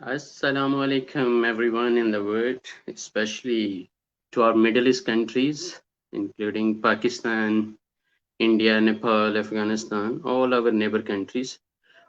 Assalamu alaikum, everyone in the world, especially to our Middle East countries, including Pakistan, India, Nepal, Afghanistan, all our neighbor countries.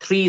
3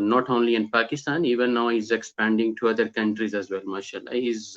not only in Pakistan, even now he's expanding to other countries as well, mashallah. He's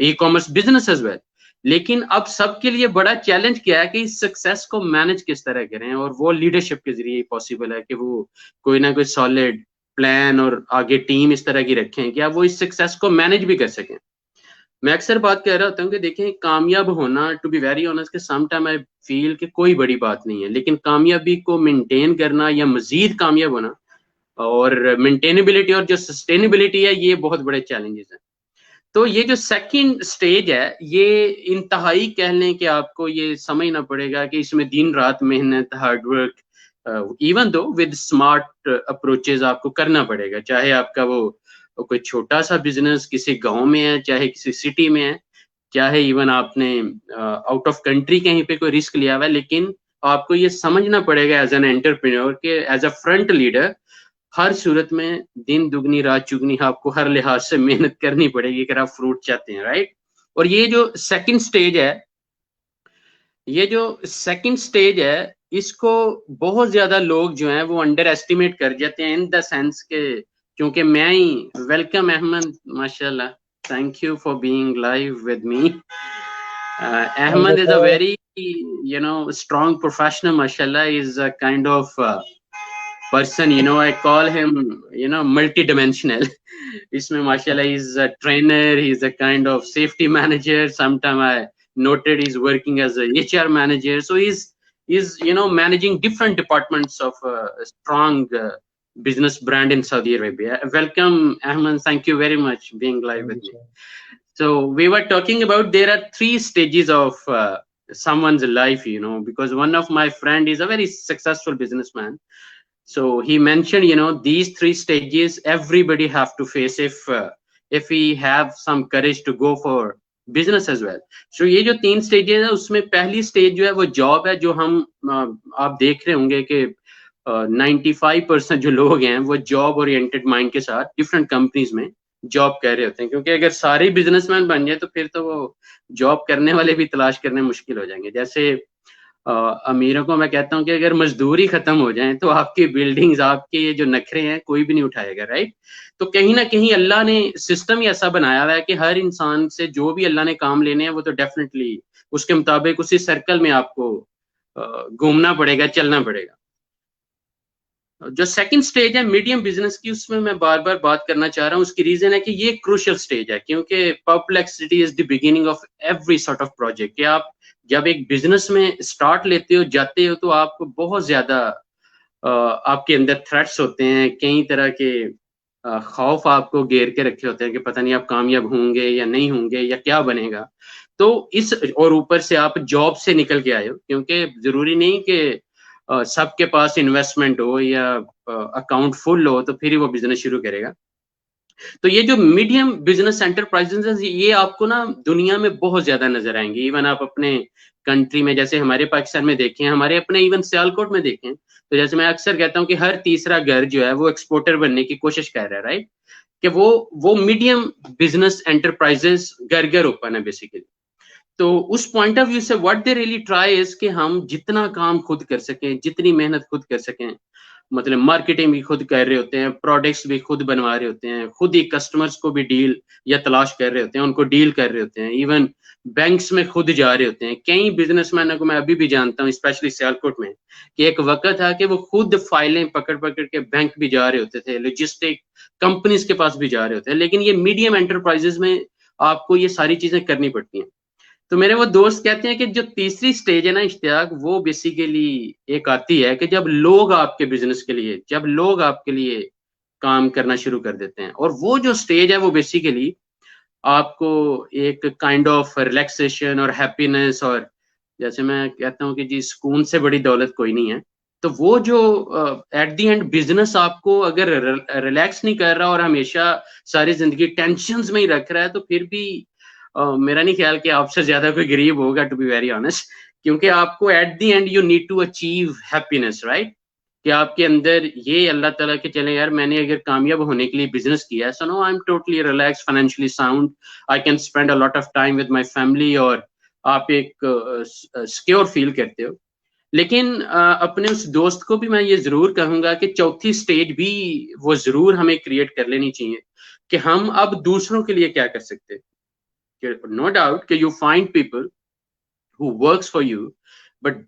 e commerce business is well. لیکن اب سب کے لیے بڑا challenge کیا ہے کہ اس success کو manage کس طرح کریں, اور وہ لیڈرشپ کے ذریعے پاسبل ہے کہ وہ کوئی نہ کوئی سالڈ پلان اور آگے ٹیم اس طرح کی رکھیں کہ آپ وہ اس سکسیس کو مینج بھی کر سکیں. میں اکثر بات کہہ رہا ہوتا ہوں کہ دیکھیں کامیاب ہونا, ٹو بی ویری آنیسٹ, کہ سم ٹائم آئی فیل کہ کوئی بڑی بات نہیں ہے, لیکن کامیابی کو مینٹین کرنا یا مزید کامیاب ہونا اور مینٹینیبلٹی اور جو سسٹینیبلٹی ہے, یہ بہت بڑے چیلنجز ہیں. تو یہ جو سیکنڈ سٹیج ہے, یہ انتہائی کہہ لیں کہ آپ کو یہ سمجھنا پڑے گا کہ اس میں دن رات محنت, hard work, even though with smart approaches آپ کو کرنا پڑے گا. چاہے آپ کا وہ کوئی چھوٹا سا بزنس کسی گاؤں میں ہے, چاہے کسی سٹی میں ہے, چاہے ایون آپ نے آؤٹ آف کنٹری کہیں پہ کوئی رسک لیا ہوا ہے, لیکن آپ کو یہ سمجھنا پڑے گا ایز این انٹرپرینور کہ ایز اے فرنٹ لیڈر ہر صورت میں دن دگنی رات چگنی آپ کو ہر لحاظ سے محنت کرنی پڑے گی اگر آپ فروٹ چاہتے ہیں, رائٹ. اور یہ جو سیکنڈ سٹیج ہے, یہ جو سیکنڈ سٹیج ہے, اس کو بہت زیادہ لوگ جو ہیں وہ انڈر ایسٹیمیٹ کر جاتے ہیں, ان دا سینس کہ کیونکہ میں ہی, ویلکم احمد, ماشاء اللہ, thank you for being live with me. Ahmed is a very, strong professional, mashallah. Is a kind of person, I call him, multi-dimensional. Isme, mashallah, he's a trainer, he's a kind of safety manager. Sometime I noted he's working as a HR manager. So he's managing different departments of a strong business brand in Saudi Arabia. Welcome, Ahmed. Thank you very much being live with me. So we were talking about there are 3 stages of someone's life, because one of my friend is a very successful businessman. So he mentioned, these 3 stages everybody have to face if we have some courage to go for business as well. So یہ جو 3 stages ہیں, اس میں پہلی stage جو ہے وہ job ہے, جو ہم آپ دیکھ رہے ہوں گے کہ 95% جو لوگ ہیں وہ جاب اورینٹڈ مائنڈ کے ساتھ ڈفرینٹ کمپنیز میں جاب کر رہے ہوتے ہیں, کیونکہ اگر سارے بزنس مین بن جائے تو پھر تو وہ جاب کرنے والے بھی تلاش کرنے مشکل ہو جائیں گے. جیسے امیروں کو میں کہتا ہوں کہ اگر مزدوری ختم ہو جائیں تو آپ کی بلڈنگز, آپ کے یہ جو نخرے ہیں, کوئی بھی نہیں اٹھائے گا, رائٹ. تو کہیں نہ کہیں اللہ نے سسٹم ہی ایسا بنایا ہوا ہے کہ ہر انسان سے جو بھی اللہ نے کام لینے ہیں وہ تو ڈیفینیٹلی اس کے مطابق اسی سرکل میں آپ کو گھومنا پڑے گا, چلنا پڑے گا. جو سیکنڈ سٹیج ہے میڈیم بزنس کی, اس میں بار بار بات کرنا چاہ رہا ہوں. اس کی ریزن ہے کہ یہ کروشل سٹیج ہے, کیونکہ Perplexity is the beginning of every sort of project. کہ آپ جب ایک بزنس میں اسٹارٹ لیتے ہو, جاتے ہو, تو آپ کو بہت زیادہ آپ کے اندر تھریٹس ہوتے ہیں, کئی طرح کے خوف آپ کو گھیر کے رکھے ہوتے ہیں کہ پتہ نہیں آپ کامیاب ہوں گے یا نہیں ہوں گے یا کیا بنے گا. تو اور اوپر سے آپ جاب سے نکل کے آئے ہو, کیونکہ ضروری نہیں کہ سب کے پاس انویسٹمنٹ ہو یا اکاؤنٹ فل ہو تو پھر ہی وہ بزنس شروع کرے گا. تو یہ جو میڈیم بزنس انٹرپرائزز یہ آپ کو نا دنیا میں بہت زیادہ نظر آئیں گے. ایون آپ اپنے کنٹری میں, جیسے ہمارے پاکستان میں دیکھیں, ہمارے اپنے ایون سیالکوٹ میں دیکھیں, تو جیسے میں اکثر کہتا ہوں کہ ہر تیسرا گھر جو ہے وہ ایکسپورٹر بننے کی کوشش کر رہا ہے, رائٹ. کہ وہ میڈیم بزنس انٹرپرائزز گھر گھر اوپن ہے بیسیکلی. تو اس پوائنٹ آف ویو سے واٹ دے ریئلی ٹرائی از کہ ہم جتنا کام خود کر سکیں, جتنی محنت خود کر سکیں, مطلب مارکیٹنگ بھی خود کر رہے ہوتے ہیں, پروڈکٹس بھی خود بنوا رہے ہوتے ہیں, خود ہی کسٹمرز کو بھی ڈیل یا تلاش کر رہے ہوتے ہیں, ان کو ڈیل کر رہے ہوتے ہیں, ایون بینکس میں خود جا رہے ہوتے ہیں. کئی بزنس مینوں کو میں ابھی بھی جانتا ہوں, اسپیشلی سیالکوٹ میں, کہ ایک وقت تھا کہ وہ خود فائلیں پکڑ کے بینک بھی جا رہے ہوتے تھے, لاجسٹک کمپنیز کے پاس بھی جا رہے ہوتے ہیں. لیکن یہ میڈیم انٹرپرائزز میں آپ کو یہ ساری چیزیں کرنی پڑتی ہیں. تو میرے وہ دوست کہتے ہیں کہ جو تیسری سٹیج ہے نا اشتیاق, وہ بیسیکلی ایک آتی ہے کہ جب لوگ آپ کے بزنس کے لیے, جب لوگ آپ کے لیے کام کرنا شروع کر دیتے ہیں. اور وہ جو سٹیج ہے وہ بیسیکلی آپ کو ایک کائنڈ آف ریلیکسیشن اور ہیپینس, اور جیسے میں کہتا ہوں کہ جی سکون سے بڑی دولت کوئی نہیں ہے. تو وہ جو ایٹ دی اینڈ بزنس آپ کو اگر ریلیکس نہیں کر رہا اور ہمیشہ ساری زندگی ٹینشنز میں ہی رکھ رہا ہے, تو پھر بھی میرا نہیں خیال کہ آپ سے زیادہ کوئی غریب ہوگا, ٹو بی ویری آنیسٹ. کیونکہ آپ کو at the end you need to achieve happiness, right. کہ آپ کے اندر یہ اللہ تعالیٰ کہ چلیں یار میں نے اگر کامیاب ہونے کے لیے بزنس کیا ہے, so no I am totally relax, financially sound, I can spend a lot of time with my family, اور آپ ایک سیکیور فیل کرتے ہو. لیکن اپنے اس دوست کو بھی میں یہ ضرور کہوں گا کہ چوتھی سٹیج بھی وہ ضرور ہمیں کریٹ کر لینی چاہیے کہ ہم اب دوسروں کے لیے کیا کر سکتے. No doubt that you find people who works for you, but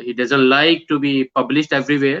he doesn't like to be published everywhere,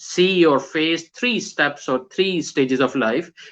see or face 3 steps or 3 stages of life.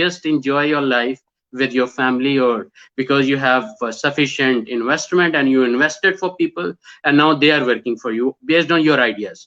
just enjoy your life with your family, or because you have sufficient investment and you invested for people and now they are working for you based on your ideas.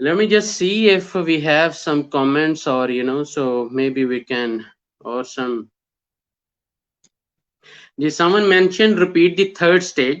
Let me just see if we have some comments, or you know, so maybe we can, or some. Someone mentioned repeat the third stage.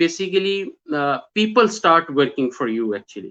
basically people start working for you actually.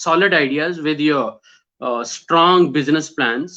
solid ideas with your strong business plans.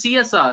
CSR,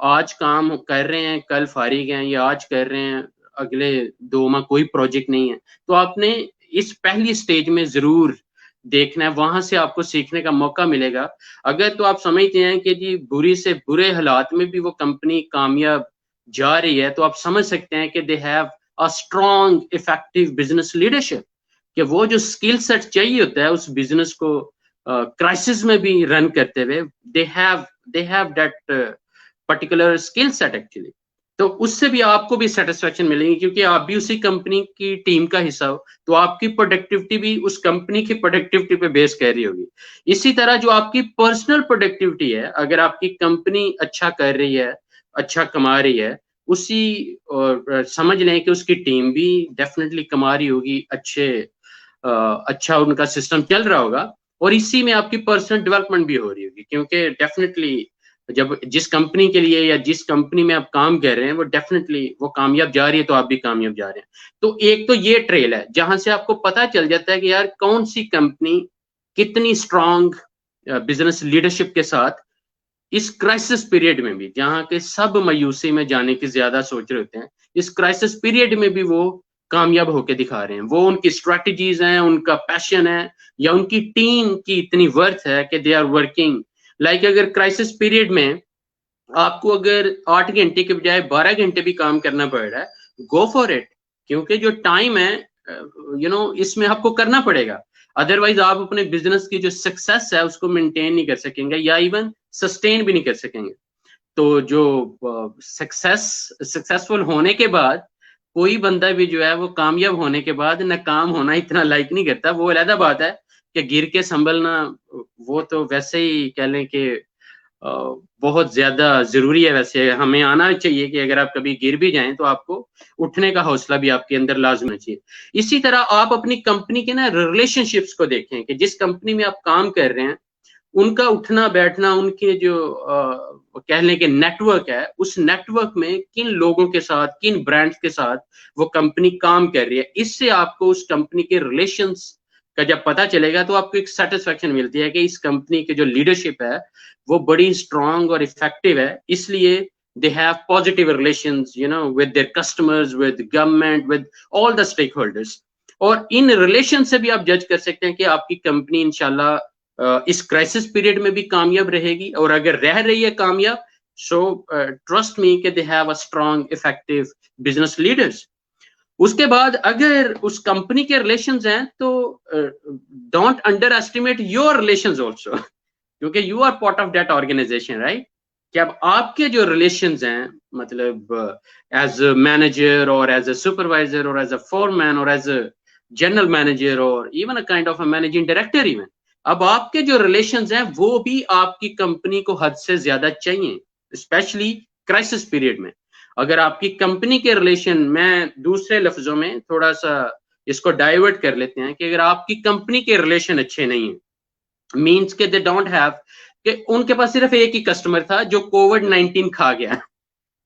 آج کام کر رہے ہیں کل فارغ ہیں، یا آج کر رہے ہیں اگلے 2 ماہ کوئی پروجیکٹ نہیں ہے، تو آپ نے اس پہلی سٹیج میں ضرور دیکھنا ہے، وہاں سے آپ کو سیکھنے کا موقع ملے گا. اگر تو آپ سمجھتے ہیں کہ جی بری سے برے حالات میں بھی وہ کمپنی کامیاب جا رہی ہے، تو آپ سمجھ سکتے ہیں کہ they have a strong effective business leadership, کہ وہ جو اسکل سیٹ چاہیے ہوتا ہے اس بزنس کو کرائسس میں بھی رن کرتے ہوئے، they have that particular skill set actually. تو اس سے بھی آپ کو بھی سیٹسفیکشن ملے گی، کیونکہ آپ بھی اسی کمپنی کی ٹیم کا حصہ ہو، تو آپ کی پروڈکٹیوٹی بھی اس کمپنی کی پروڈکٹیوٹی پہ بیس کر رہی ہوگی. اسی طرح جو آپ کی پرسنل پروڈکٹیوٹی ہے، اگر آپ کی کمپنی اچھا کر رہی ہے، اچھا کما رہی ہے، اسی سمجھ لیں کہ اس کی ٹیم بھی ڈیفینیٹلی کما رہی ہوگی، اچھا ان کا سسٹم چل رہا ہوگا، اور اسی میں آپ کی پرسنل ڈیولپمنٹ بھی ہو رہی ہوگی. کیونکہ ڈیفینیٹلی جب جس کمپنی کے لیے یا جس کمپنی میں آپ کام کر رہے ہیں وہ ڈیفینیٹلی وہ کامیاب جا رہی ہے، تو آپ بھی کامیاب جا رہے ہیں. تو ایک تو یہ ٹریل ہے جہاں سے آپ کو پتا چل جاتا ہے کہ یار کون سی کمپنی کتنی اسٹرانگ بزنس لیڈرشپ کے ساتھ اس کرائسس پیریڈ میں بھی، جہاں کے سب مایوسی میں جانے کی زیادہ سوچ رہے ہوتے ہیں، اس کرائسس پیریڈ میں بھی وہ کامیاب ہو کے دکھا رہے ہیں. وہ ان کی اسٹریٹجیز ہیں، ان کا پیشن ہے، یا ان کی ٹیم کی اتنی ورتھ ہے کہ دے آر ورکنگ لائک. اگر کرائسس پیریڈ میں آپ کو اگر 8 گھنٹے کے بجائے 12 گھنٹے بھی کام کرنا پڑ رہا ہے، گو فار اٹ. کیونکہ جو ٹائم ہے اس میں آپ کو کرنا پڑے گا، ادروائز آپ اپنے بزنس کی جو سکسیس ہے اس کو مینٹین نہیں کر سکیں گے، یا ایون سسٹین بھی نہیں کر سکیں گے. تو جو سکسیسفل ہونے کے بعد کوئی بندہ بھی جو ہے وہ کامیاب ہونے کے بعد ناکام ہونا اتنا لائک نہیں کرتا. وہ علیحدہ بات ہے کہ گر کے سنبھلنا وہ تو ویسے ہی کہہ لیں کہ بہت زیادہ ضروری ہے. ویسے ہمیں آنا چاہیے کہ اگر آپ کبھی گر بھی جائیں تو آپ کو اٹھنے کا حوصلہ بھی آپ کے اندر لازم ہونا چاہیے. اسی طرح آپ اپنی کمپنی کے نا ریلیشن شپس کو دیکھیں کہ جس کمپنی میں آپ کام کر رہے ہیں ان کا اٹھنا بیٹھنا، ان کے جو کہہ لیں کہ نیٹ ورک ہے، اس نیٹ ورک میں کن لوگوں کے ساتھ، کن برانڈز کے ساتھ وہ کمپنی کام کر رہی ہے. اس سے آپ کو اس کمپنی کے ریلیشنز کا جب پتا چلے گا تو آپ کو ایک سیٹسفیکشن ملتی ہے کہ اس کمپنی کی جو لیڈرشپ ہے وہ بڑی اسٹرانگ اور افیکٹو ہے. اس لیے they have positive relations with their customers, with government, with all the stakeholders. اور ان ریلیشن سے بھی آپ جج کر سکتے ہیں کہ آپ کی کمپنی انشاءاللہ اس کرائسس پیریڈ میں بھی کامیاب رہے گی. اور اگر رہ رہی ہے کامیاب، سو ٹرسٹ می کہ they have a strong effective business leaders. اس کے بعد اگر اس کمپنی کے ریلیشنز ہیں تو don't underestimate your relations also, کیونکہ you are part of that organisation, right? کہ اب آپ کے جو ریلیشنز ہیں، مطلب ایز اے مینیجر اور ایز اے سپروائزر اور ایز اے فورمین اور ایز اے جنرل مینیجر اور even a kind of a managing director even, اب آپ کے جو ریلیشنز ہیں وہ بھی آپ کی کمپنی کو حد سے زیادہ چاہیے، اسپیشلی کرائسس پیریڈ میں. اگر آپ کی کمپنی کے ریلیشن، میں دوسرے لفظوں میں تھوڑا سا اس کو ڈائیورٹ کر لیتے ہیں، کہ اگر آپ کی کمپنی کے ریلیشن اچھے نہیں ہیں، مینس کہ دے ڈونٹ ہیو، کہ ان کے پاس صرف ایک ہی کسٹمر تھا جو کووڈ-19 کھا گیا،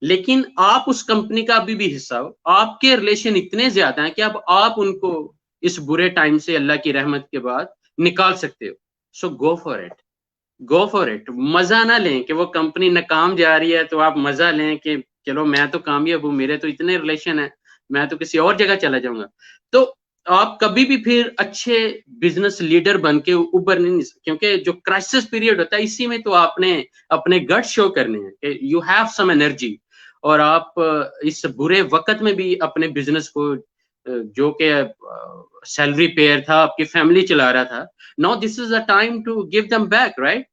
لیکن آپ اس کمپنی کا ابھی بھی حصہ ہو، آپ کے ریلیشن اتنے زیادہ ہیں کہ اب آپ ان کو اس برے ٹائم سے اللہ کی رحمت کے بعد نکال سکتے ہو. So go for it, go for it. مزہ نہ لیں کہ وہ کمپنی ناکام جا رہی ہے تو آپ مزہ لیں کہ چلو میں تو کامیاب ہوں، میرے تو اتنے ریلیشن ہیں، میں تو کسی اور جگہ چلا جاؤں گا. تو آپ کبھی بھی پھر اچھے بزنس لیڈر بن کے اوپر نہیں، کیونکہ جو کرائسس پیریڈ ہوتا ہے اسی میں تو آپ نے اپنے گٹ شو کرنے ہیں کہ یو ہیو سم انرجی، اور آپ اس برے وقت میں بھی اپنے بزنس کو، جو کہ سیلری پیئر تھا، آپ کی فیملی چلا رہا تھا، no this is a time to give them back, right?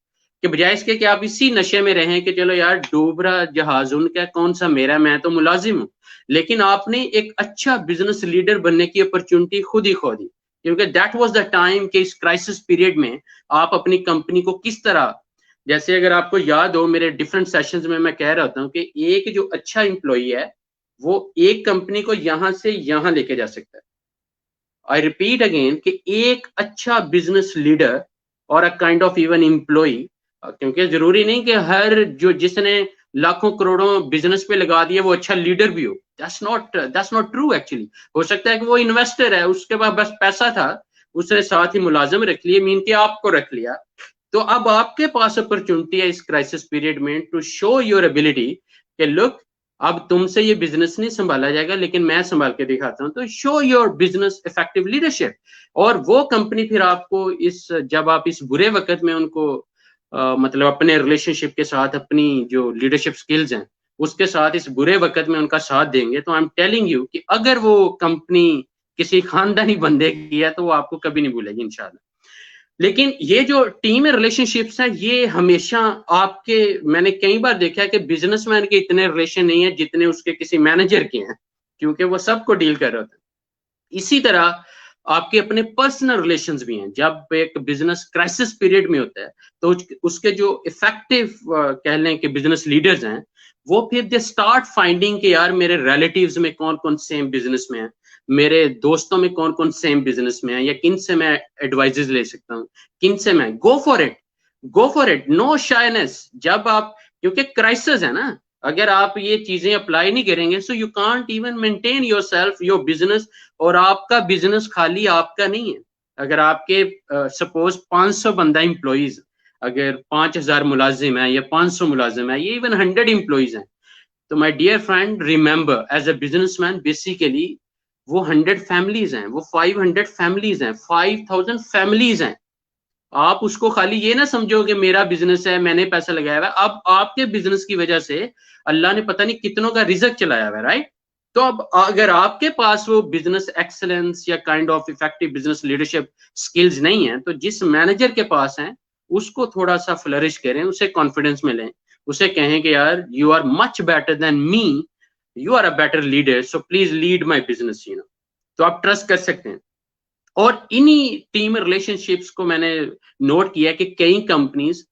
کہ بجائے اس کے کہ آپ اسی نشے میں رہیں کہ چلو یار ڈوب رہا جہاز ان کا کون سا میرا، میں تو ملازم ہوں. لیکن آپ نے ایک اچھا بزنس لیڈر بننے کی اپرچونٹی خود ہی کھو دی، کیونکہ دیٹ واز دا ٹائم کہ اس کرائسس پیریڈ میں آپ اپنی کمپنی کو کس طرح، جیسے اگر آپ کو یاد ہو میرے ڈیفرنٹ سیشنز میں کہہ رہا ہوتا ہوں کہ ایک جو اچھا امپلائی ہے وہ ایک کمپنی کو یہاں سے یہاں لے کے جا سکتا ہے. آئی ریپیٹ اگین کہ ایک اچھا بزنس لیڈر اور a kind of even employee, کیونکہ ضروری نہیں کہ ہر جس نے لاکھوں کروڑوں بزنس پہ لگا دیا وہ اچھا لیڈر بھی ہو. that's not true actually. ہو سکتا ہے کہ وہ انویسٹر ہے، اس کے پاس بس پیسہ تھا، اس نے ساتھ ہی ملازم رکھ لیے، مین کہ آپ کو رکھ لیا، تو اب آپ کے پاس اپرچونٹی ہے اس کرائسس پیریڈ میں ٹو شو یور ایبلٹی کہ لک اب تم سے یہ بزنس نہیں سنبھالا جائے گا لیکن میں سنبھال کے دکھاتا ہوں. تو show your business effective leadership. اور وہ کمپنی پھر آپ کو جب آپ اس برے وقت میں ان کو مطلب اپنے ریلیشن شپ کے ساتھ اپنی جو لیڈرشپ سکلز ہیں اس کے ساتھ اس برے وقت میں ان کا ساتھ دیں گے تو آئی ایم ٹیلنگ یو کہ اگر وہ کمپنی کسی خاندانی بندے کی ہے تو وہ آپ کو کبھی نہیں بھولے گی انشاءاللہ. لیکن یہ جو ٹیم ریلیشن شپس ہیں یہ ہمیشہ آپ کے میں نے کئی بار دیکھا ہے کہ بزنس مین کے اتنے ریلیشن نہیں ہیں جتنے اس کے کسی مینیجر کے ہیں کیونکہ وہ سب کو ڈیل کر رہا ہوتا ہے. اسی طرح آپ کے اپنے پرسنل ریلیشنز بھی ہیں. جب ایک بزنس کرائسس پیریڈ میں ہوتا ہے تو اس کے جو افیکٹو کہہ لیں کہ بزنس لیڈرز ہیں وہ پھر دے اسٹارٹ فائنڈنگ کہ یار میرے ریلیٹیوز میں کون کون سیم بزنس میں ہیں, میرے دوستوں میں کون کون سیم بزنس میں ہیں, یا کن سے میں ایڈوائزز لے سکتا ہوں, کن سے میں گو فار اٹ نو شائنس. جب آپ کیونکہ کرائسس ہے نا, اگر آپ یہ چیزیں اپلائی نہیں کریں گے so you can't even maintain your self your business. اور آپ کا بزنس خالی آپ کا نہیں ہے. اگر آپ کے سپوز 500 بندہ امپلائیز, اگر 5000 ملازم ہیں یا 500 ملازم ہیں یا ایون 100 امپلائیز ہیں تو my dear friend remember as a business man basically وہ 100 فیملیز ہیں, وہ 500 فیملیز ہیں, 5000 فیملیز ہیں. آپ اس کو خالی یہ نہ سمجھو کہ میرا بزنس ہے میں نے پیسہ لگایا ہوا ہے. اب آپ کے بزنس کی وجہ سے اللہ نے پتہ نہیں کتنوں کا رزق چلایا ہوا ہے, رائٹ. تو اب اگر آپ کے پاس وہ بزنس ایکسلنس یا kind of effective business leadership skills نہیں ہیں تو جس مینیجر کے پاس ہیں اس کو تھوڑا سا فلرش کریں, اسے کانفیڈنس میں لیں, اسے کہیں کہ یار you are much better than me, you are a better leader, so please lead my business. تو آپ ٹرسٹ کر سکتے ہیں. اور انہی ٹیم ریلیشن شپس کو میں نے نوٹ کیا کہ کئی کمپنیز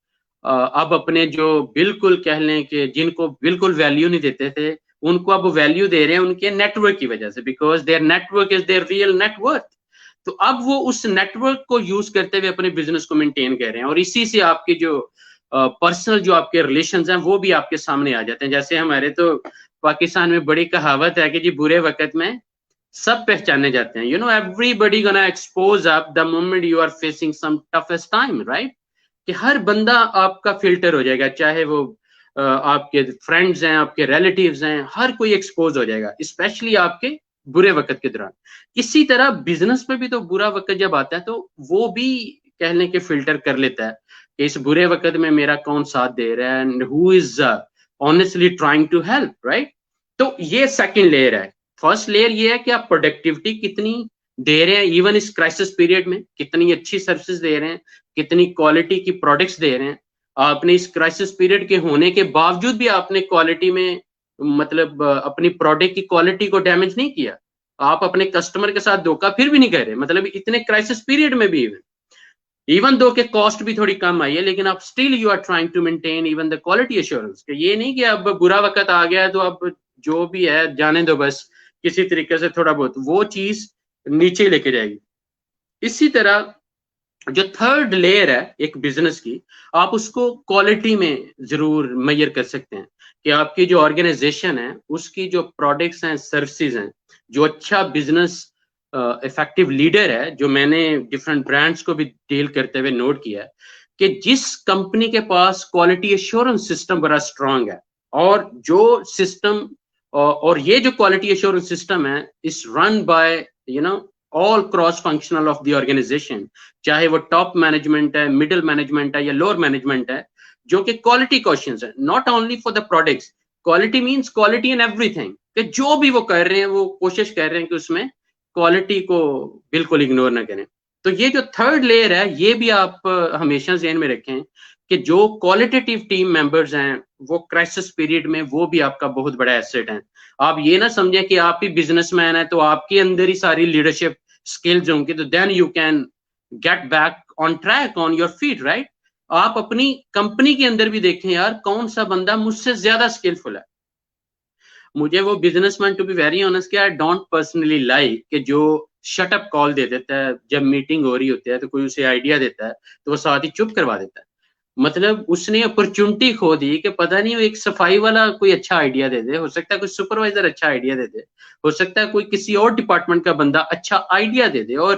اب اپنے جو بالکل کہہ لیں کہ جن کو بالکل ویلیو نہیں دیتے تھے ان کو اب ویلیو دے رہے ہیں ان کے نیٹ ورک کی وجہ سے, because their network is their real net worth. تو اب وہ اس نیٹ ورک کو یوز کرتے ہوئے اپنے بزنس کو مینٹین کر رہے ہیں, اور اسی سے آپ کی جو پرسنل جو آپ کے ریلیشنز ہیں وہ بھی آپ کے سامنے آ جاتے ہیں. جیسے ہمارے تو پاکستان میں بڑی کہاوت ہے کہ جی برے وقت میں سب پہچانے جاتے ہیں. You know everybody gonna expose up the moment you are facing some toughest time, right. کہ ہر بندہ آپ کا فلٹر ہو جائے گا, چاہے وہ آپ کے فرینڈز ہیں, آپ کے ریلیٹیوز ہیں, ہر کوئی ایکسپوز ہو جائے گا اسپیشلی آپ کے برے وقت کے دوران. اسی طرح بزنس میں بھی تو برا وقت جب آتا ہے تو وہ بھی کہہ لیں کہ فلٹر کر لیتا ہے کہ اس برے وقت میں میرا کون ساتھ دے رہا ہے and who is honestly trying to help, right. تو یہ سیکنڈ لیئر ہے. فرسٹ لیئر یہ ہے کہ آپ پروڈکٹیوٹی کتنی دے رہے ہیں ایون اس کرائسس پیریڈ میں, کتنی اچھی سروسز دے رہے ہیں, کتنی کوالٹی کی پروڈکٹس دے رہے ہیں. آپ نے اس کرائسس پیریڈ کے ہونے کے باوجود بھی آپ نے کوالٹی میں مطلب اپنی پروڈکٹ کی کوالٹی کو ڈیمیج نہیں کیا, آپ اپنے کسٹمر کے ساتھ دھوکہ پھر بھی نہیں کر رہے, مطلب اتنے کرائسس پیریڈ میں بھی ایون دو کہ کاسٹ بھی تھوڑی کم آئی ہے لیکن آپ still you are trying to maintain even the quality assurance. کہ یہ نہیں کہ اب برا وقت آ گیا ہے تو اب جو بھی ہے جانے دو, بس کسی طریقے سے تھوڑا بہت وہ چیز نیچے لے کے جائے گی. اسی طرح جو تھرڈ لیئر ہے ایک بزنس کی, آپ اس کو کوالٹی میں ضرور میئر کر سکتے ہیں کہ آپ کی جو آرگنائزیشن ہے اس کی جو پروڈکٹس ہیں, سروسز ہیں, جو اچھا بزنس افیکٹو لیڈر ہے, جو میں نے ڈفرنٹ برانڈس کو بھی ڈیل کرتے ہوئے نوٹ کیا ہے کہ جس کمپنی کے پاس کوالٹی ایشورنس سسٹم بڑا اسٹرانگ ہے, اور جو سسٹم اور یہ جو کوالٹی ایشورنس سسٹم ہے is run by you know all cross functional of the organisation, چاہے وہ ٹاپ مینجمنٹ ہے, مڈل مینجمنٹ ہے یا لوور مینجمنٹ ہے, جو کہ کوالٹی کوشچنز ہے not only for the products. Quality means quality in everything, کہ جو بھی وہ کر رہے ہیں وہ کوشش کر رہے ہیں کہ اس میں کوالٹی کو بالکل اگنور نہ کریں. تو یہ جو تھرڈ لیئر ہے یہ بھی آپ ہمیشہ ذہن میں رکھیں کہ جو کوالٹیٹیو ٹیم ممبرز ہیں وہ کرائسس پیریڈ میں وہ بھی آپ کا بہت بڑا ایسٹ ہے. آپ یہ نہ سمجھیں کہ آپ ہی بزنس مین ہیں تو آپ کے اندر ہی ساری لیڈرشپ سکلز ہوں گی تو then you can get back on track on your feet, right. آپ اپنی کمپنی کے اندر بھی دیکھیں یار کون سا بندہ مجھ سے زیادہ اسکلفل ہے. مجھے وہ businessman to be very honest کہ آئی ڈونٹ پرسنلی لائک کہ جو شٹ اپ کال دے دیتا ہے جب میٹنگ ہو رہی ہوتی ہے تو کوئی اسے آئیڈیا دیتا ہے تو وہ ساتھ ہی چپ کروا دیتا ہے. مطلب اس نے اپرچونٹی کھو دی کہ پتہ نہیں وہ ایک صفائی والا کوئی اچھا آئیڈیا دے دے, ہو سکتا ہے کوئی سپروائزر اچھا آئیڈیا دے دے, ہو سکتا ہے کوئی کسی اور ڈپارٹمنٹ کا بندہ اچھا آئیڈیا دے دے, اور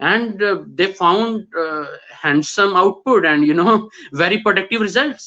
and they found handsome output and very productive results,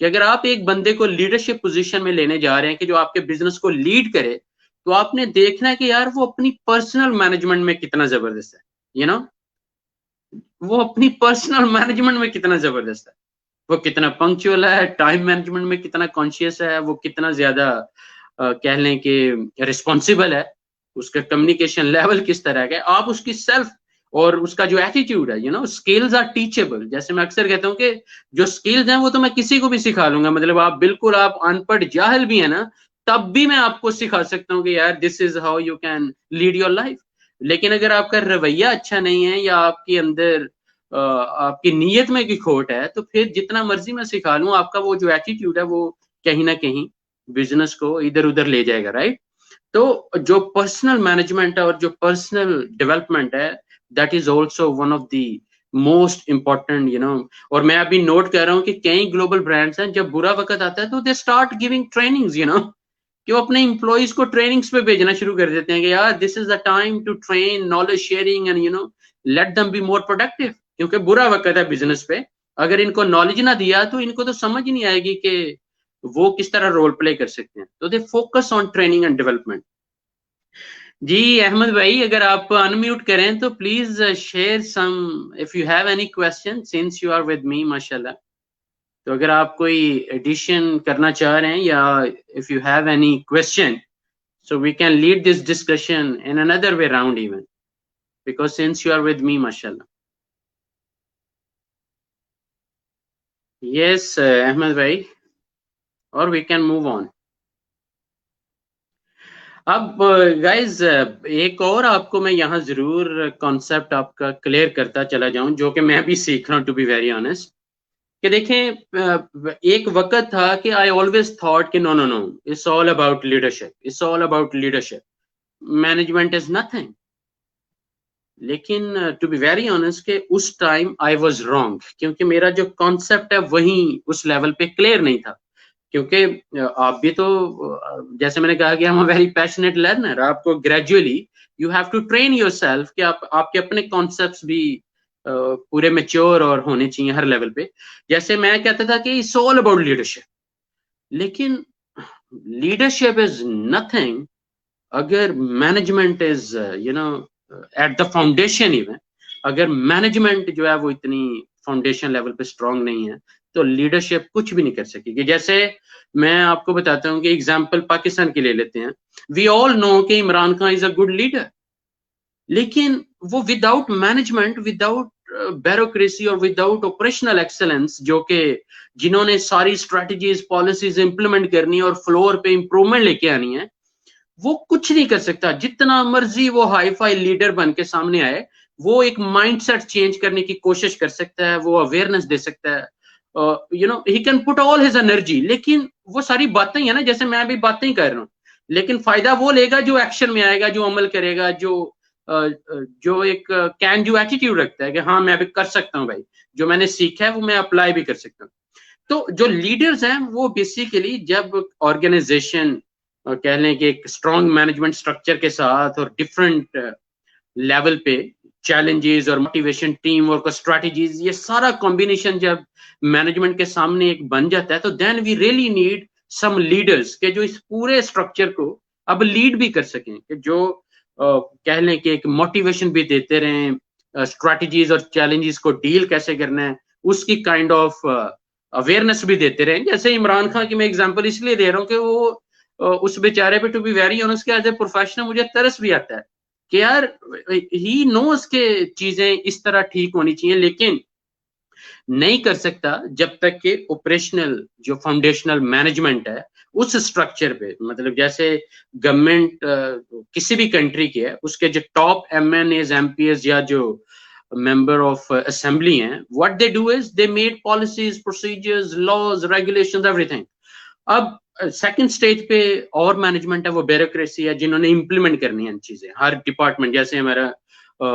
کہ اگر آپ ایک بندے کو لیڈرشپ پوزیشن میں لینے جا رہے ہیں کہ جو آپ کے بزنس کو لیڈ کرے, تو آپ نے دیکھنا ہے کہ یار وہ اپنی پرسنل مینجمنٹ میں کتنا زبردست ہے, وہ اپنی پرسنل مینجمنٹ میں کتنا زبردست ہے, وہ کتنا پنکچوئل ہے, ٹائم مینجمنٹ میں کتنا کانشیس ہے, وہ کتنا زیادہ کہہ لیں کہ ریسپانسبل ہے, اس کا کمیونیکیشن لیول کس طرح کا ہے. آپ اس کی سیلف اور اس کا جو ایٹیٹیوڈ ہے, اسکلز آر ٹیچیبل. جیسے میں اکثر کہتا ہوں کہ جو اسکلز ہیں وہ تو میں کسی کو بھی سکھا لوں گا, مطلب آپ بالکل آپ ان پڑھ جاہل بھی ہیں نا, تب بھی میں آپ کو سکھا سکتا ہوں کہ یار this is how you can lead your life. لیکن اگر آپ کا رویہ اچھا نہیں ہے یا آپ کے اندر آپ کی نیت میں کی کھوٹ ہے, تو پھر جتنا مرضی میں سکھا لوں, آپ کا وہ جو ایٹیٹیوڈ ہے وہ کہیں نہ کہیں بزنس کو ادھر ادھر لے جائے گا, رائٹ. تو جو پرسنل مینجمنٹ ہے اور جو پرسنل ڈیولپمنٹ ہے, that is also one of the most important, اور میں ابھی نوٹ کر رہا ہوں کہ کئی گلوبل برانڈس ہیں, جب برا وقت آتا ہے تو دے اسٹارٹ گیونگ ٹریننگز, کہ وہ اپنے امپلائیز کو ٹریننگز پہ بھیجنا شروع کر دیتے ہیں کہ یار this is the time to train, knowledge sharing and let them be more productive. کیونکہ برا وقت ہے بزنس پہ, اگر ان کو نالج نہ دیا تو ان کو تو سمجھ ہی نہیں آئے گی کہ وہ کس طرح رول پلے کر سکتے ہیں. تو they focus on training and development. جی احمد بھائی, اگر آپ انمیوٹ کریں تو please share some if you have any question since you are with me, ماشاء اللہ. تو اگر آپ کوئی ایڈیشن کرنا چاہ رہے ہیں یا if you have any question, so we can lead this discussion in another way round even, because since you are with me, mashallah. Yes, Ahmed bhai, or we can move on. اب guys ایک اور آپ کو میں یہاں ضرور concept آپ کا کلیئر کرتا چلا جاؤں, جو کہ میں بھی سیکھ رہا ہوں ٹو بی ویری آنیسٹ. کہ دیکھیں ایک وقت تھا کہ آئی آلویز تھاٹ کہ no, it's all about leadership, it's all about leadership, management is nothing. لیکن ٹو بی ویری آنیسٹ کہ اس ٹائم آئی واز رانگ, کیونکہ میرا جو کانسیپٹ ہے وہیں اس لیول پہ کلیئر نہیں تھا. کیونکہ آپ بھی تو جیسے میں نے کہا کہ ہم ویری پیشنیٹ لرنر, آپ کو gradually you have to train yourself کہ آپ کے اپنے کانسیپٹس بھی پورے میچور اور ہونے چاہیے ہر لیول پہ. جیسے میں کہتا تھا کہ اٹس آل اباؤٹ لیڈرشپ, لیکن لیڈرشپ از نتھنگ اگر management is at the foundation. Even اگر مینجمنٹ جو ہے وہ اتنی فاؤنڈیشن لیول پہ اسٹرانگ نہیں ہے تو لیڈرشپ کچھ بھی نہیں کر سکے گی. جیسے میں آپ کو بتاتا ہوں کہ اگزامپل پاکستان کی لے لیتے ہیں. وی آل نو کہ عمران خان از اے گڈ لیڈر, لیکن وہ وداؤٹ مینجمنٹ, وداؤٹ بیوروکریسی اور وداؤٹ آپریشنل ایکسلنس, جو کہ جنہوں نے ساری اسٹریٹجیز پالیسیز امپلیمنٹ کرنی اور فلور پہ امپروومنٹ لے کے آنی ہے, وہ کچھ نہیں کر سکتا. جتنا مرضی وہ ہائی فائی لیڈر بن کے سامنے آئے, وہ ایک مائنڈ سیٹ چینج کرنے کی کوشش کر سکتا ہے, وہ اویئرنیس دے سکتا ہے, he can put all his energy, لیکن وہ ساری باتیں ہیں نا, جیسے میں بھی باتیں کر رہا ہوں, لیکن فائدہ وہ لے گا جو ایکشن میں آئے گا, جو عمل کرے گا, جو ایک کین ڈو ایٹیٹیوڈ رکھتا ہے کہ ہاں میں ابھی کر سکتا ہوں بھائی, جو میں نے سیکھا ہے وہ میں اپلائی بھی کر سکتا ہوں. تو جو لیڈرز ہیں وہ بیسیکلی جب آرگنائزیشن کہہ لیں کہ ایک اسٹرانگ مینجمنٹ اسٹرکچر کے ساتھ اور ڈفرینٹ لیول پہ چیلنجز اور موٹیویشن, ٹیم ورک اور اسٹریٹجیز, یہ سارا کمبینیشن جب مینجمنٹ کے سامنے ایک بن جاتا ہے, تو then we really need some leaders کہ جو اس پورے اسٹرکچر کو اب لیڈ بھی کر سکیں, کہ جو کہہ لیں کہ ایک موٹیویشن بھی دیتے رہیں, اسٹریٹجیز اور چیلنجز کو ڈیل کیسے کرنا ہے اس کی کائنڈ آف اویئرنیس بھی دیتے رہیں. جیسے عمران خان کی میں اگزامپل اس لیے دے رہا ہوں کہ وہ اس بیچارے پہ ٹو بی ویری آنیسٹ کہ ایز اے پروفیشنل مجھے ترس بھی آتا ہے کہ یار ہی نوز کہ چیزیں اس طرح ٹھیک ہونی چاہیے, لیکن نہیں کر سکتا جب تک کہ آپریشنل جو فاؤنڈیشنل مینجمنٹ ہے اس اسٹرکچر پہ, مطلب جیسے گورنمنٹ کسی بھی کنٹری کی ہے, اس کے جو top MNAs, MPs یا جو member of assembly ہیں, what they do is they made policies, procedures, laws, regulations, everything. اب سیکنڈ سٹیج پہ اور مینجمنٹ ہے, وہ بیوروکریسی ہے, جنہوں نے امپلیمنٹ کرنی ہیں چیزیں ہر ڈپارٹمنٹ. جیسے ہمارا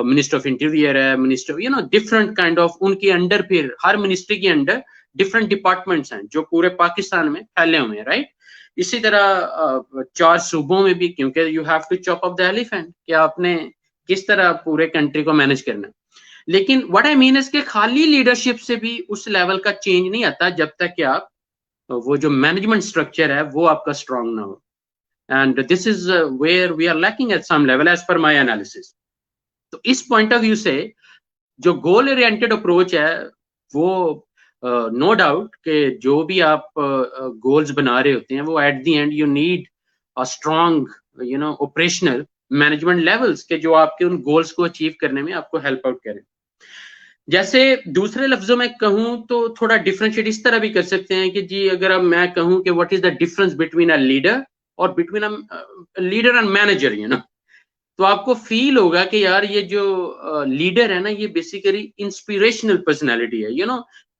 منسٹر آف انٹیریئر ہے, منسٹر ڈفرنٹ کائنڈ آف, ان کے انڈر پھر ہر منسٹری کے انڈر ڈفرنٹ ڈپارٹمنٹس ہیں جو پورے پاکستان میں پھیلے ہوئے ہیں, رائٹ. اسی طرح 4 صوبوں میں بھی, کیونکہ you have to chop up the elephant, کہ آپ نے کس طرح پورے کنٹری کو مینج کرنا ہے. لیکن واٹ آئی مین اس کے خالی لیڈرشپ سے بھی اس لیول کا چینج نہیں آتا جب تک کہ آپ وہ جو مینجمنٹ اسٹرکچر ہے وہ آپ کا اسٹرانگ نہ ہو. And this is where we are lacking at some level as per my analysis. تو اس پوائنٹ آف ویو سے جو گول اورینٹیڈ اپروچ ہے وہ نو ڈاؤٹ کہ جو بھی آپ گولز بنا رہے ہوتے ہیں وہ at the end you need strong operational management levels کہ جو آپ کے ان گولز کو اچیو کرنے میں آپ کو ہیلپ آؤٹ کریں. جیسے دوسرے لفظوں میں کہوں تو تھوڑا ڈفرینشیٹ اس طرح بھی کر سکتے ہیں کہ جی اگر اب میں کہوں کہ what is the difference between a leader اور بٹوین لیڈر اینڈ مینیجر تو آپ کو فیل ہوگا کہ یار یہ جو لیڈر ہے نا یہ بیسیکلی انسپیریشنل پرسنالٹی ہے,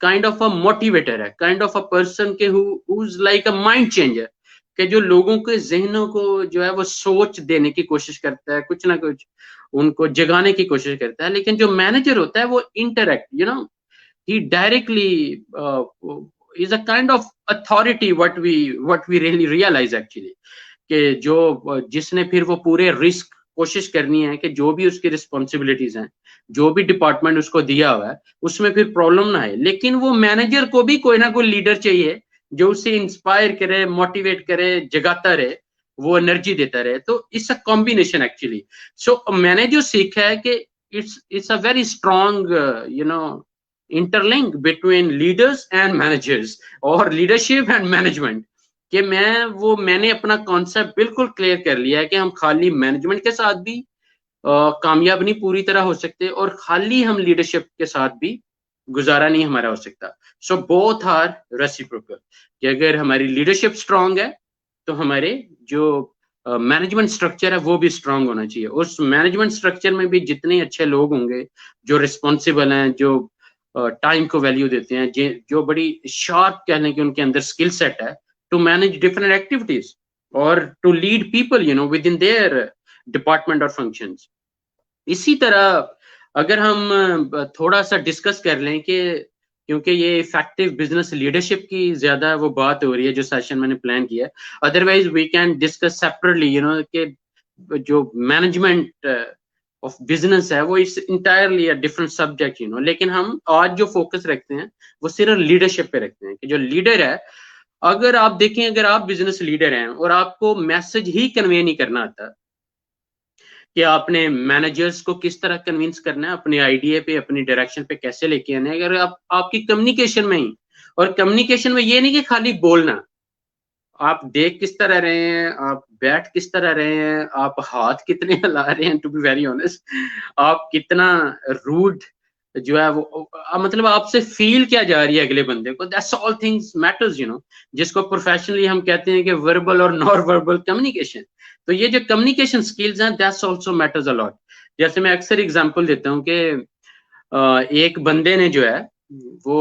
کائنڈ آف اے موٹیویٹر ہے, کائنڈ آف اے پرسن کے who's like a mind changer کہ جو لوگوں کے ذہنوں کو جو ہے وہ سوچ دینے کی کوشش کرتا ہے, کچھ نہ کچھ ان کو جگانے کی کوشش کرتا ہے. لیکن جو مینیجر ہوتا ہے وہ انٹریکٹ ہی directly is a kind of authority what we really realize actually کہ جس نے پھر وہ پورے رسک کوشش کرنی ہے کہ جو بھی اس کی رسپانسبلٹیز ہیں, جو بھی ڈپارٹمنٹ اس کو دیا ہوا ہے اس میں پھر پرابلم نہ آئے. لیکن وہ مینیجر کو بھی کوئی نہ کوئی لیڈر چاہیے جو اسے انسپائر کرے, موٹیویٹ کرے, جگاتا رہے, وہ انرجی دیتا رہے. تو it's a combination actually. So میں نے جو سیکھا ہے کہ it's a very strong interlink between leaders and managers اور لیڈرشپ اینڈ مینجمنٹ کہ میں نے اپنا کانسیپٹ بالکل کلیئر کر لیا ہے کہ ہم خالی مینجمنٹ کے ساتھ بھی کامیاب نہیں پوری طرح ہو سکتے اور خالی ہم لیڈرشپ کے ساتھ بھی گزارا نہیں ہمارا ہو سکتا. سو بوتھ آر ریسیپروکل کہ اگر ہماری لیڈرشپ اسٹرانگ ہے تو ہمارے جو مینجمنٹ اسٹرکچر ہے وہ بھی اسٹرانگ ہونا چاہیے. اس مینجمنٹ اسٹرکچر میں بھی جتنے اچھے لوگ ہوں گے جو ریسپانسبل ہیں, جو ٹائم کو ویلیو دیتے ہیں, جو بڑی شارپ کہہ لیں کہ ان کے اندر اسکل سیٹ ہے to manage different activities or to lead people within their department or functions. اسی طرح اگر ہم تھوڑا سا ڈسکس کر لیں کہ کیونکہ یہ افیکٹو بزنس لیڈرشپ کی زیادہ وہ بات ہو رہی ہے جو سیشن میں نے پلان کیا ہے, otherwise we can discuss separately کہ جو مینجمنٹ آف بزنس ہے وہ انٹائرلی ڈفرنٹ سبجیکٹ لیکن ہم آج جو فوکس رکھتے ہیں وہ صرف لیڈرشپ پہ رکھتے ہیں کہ جو لیڈر ہے اگر آپ دیکھیں اگر آپ بزنس لیڈر ہیں اور آپ کو میسج ہی کنوے نہیں کرنا آتا کہ آپ نے مینیجرز کو کس طرح کنوینس کرنا ہے اپنے آئیڈیا پہ, اپنی ڈائریکشن پہ کیسے لے کے آنا ہے, اگر آپ کی کمیونیکیشن میں ہی, اور کمیونیکیشن میں یہ نہیں کہ خالی بولنا, آپ دیکھ کس طرح رہے ہیں, آپ بیٹھ کس طرح رہے ہیں, آپ ہاتھ کتنے ہلا رہے ہیں, ٹو بی ویری آنیسٹ آپ کتنا روڈ جو ہے وہ مطلب آپ سے فیل کیا جا رہی ہے اگلے بندے کو, دیٹس آل تھنگس میٹرز جس کو پروفیشنلی ہم کہتے ہیں کہ وربل اور نان وربل کمیونیکیشن. تو یہ جو کمیونیکیشن سکلز ہیں دیٹس آلسو میٹرز اے لاٹ. جیسے میں اکثر اگزامپل دیتا ہوں کہ ایک بندے نے جو ہے وہ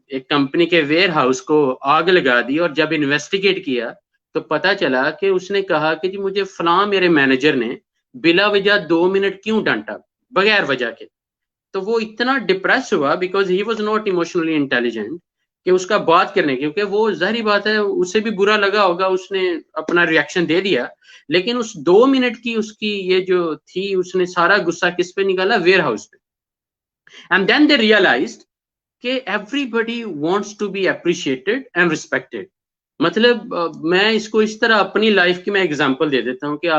ایک کمپنی کے ویئر ہاؤس کو آگ لگا دی اور جب انویسٹیگیٹ کیا تو پتا چلا کہ اس نے کہا کہ جی مجھے فلاں میرے مینیجر نے بلا وجہ 2 منٹ کیوں ڈانٹا بغیر وجہ کے. تو وہ اتنا ڈپریس ہوا because he was not emotionally intelligent کہ اس کا بات کرنے, کیونکہ وہ ظاہری بات ہے اسے بھی برا لگا ہوگا, اس نے اپنا ریئیکشن دے دیا, لیکن اس 2 منٹ کی اس کی یہ جو تھی اس نے سارا غصہ کس پہ نکالا, ویئر ہاؤس پہ. اینڈ دین دے ریئلائزڈ کہ everybody wants to be appreciated and respected. مطلب میں اس کو اس طرح اپنی لائف کی میں ایگزامپل دے دیتا ہوں کہ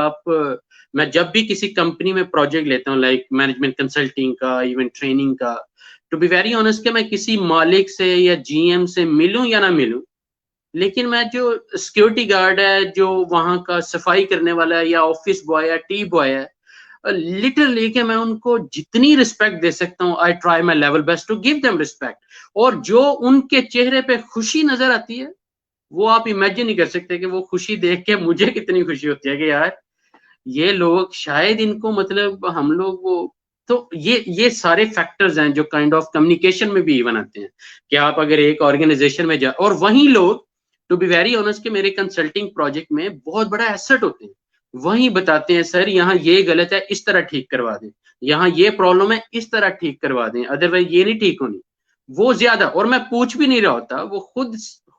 میں جب بھی کسی کمپنی میں پروجیکٹ لیتا ہوں لائک مینجمنٹ کنسلٹنگ کا, ایون ٹریننگ کا, ٹو بی ویری آنیسٹ کہ میں کسی مالک سے یا جی ایم سے ملوں یا نہ ملوں, لیکن میں جو سیکورٹی گارڈ ہے, جو وہاں کا صفائی کرنے والا ہے, یا آفس بوائے ہے, ٹی بوائے ہے, لٹرلی کہ میں ان کو جتنی رسپیکٹ دے سکتا ہوں I try my level best to give them respect. اور جو ان کے چہرے پہ خوشی نظر آتی ہے وہ آپ امیجن نہیں کر سکتے کہ وہ خوشی دیکھ کے مجھے کتنی خوشی ہوتی ہے کہ یار یہ لوگ شاید ان کو مطلب ہم لوگ وہ. تو یہ سارے فیکٹرز ہیں جو کائنڈ آف کمیونیکیشن میں بھی ایون آتے ہیں کہ آپ اگر ایک آرگنائزیشن میں اور وہیں لوگ ٹو بی ویری آنیسٹ کہ میرے کنسلٹنگ پروجیکٹ میں بہت بڑا ایسٹ ہوتے ہیں, وہیں بتاتے ہیں سر یہاں یہ غلط ہے اس طرح ٹھیک کروا دیں, یہاں یہ پرابلم ہے اس طرح ٹھیک کروا دیں, ادروائز یہ نہیں ٹھیک ہونی. وہ زیادہ, اور میں پوچھ بھی نہیں رہا ہوتا, وہ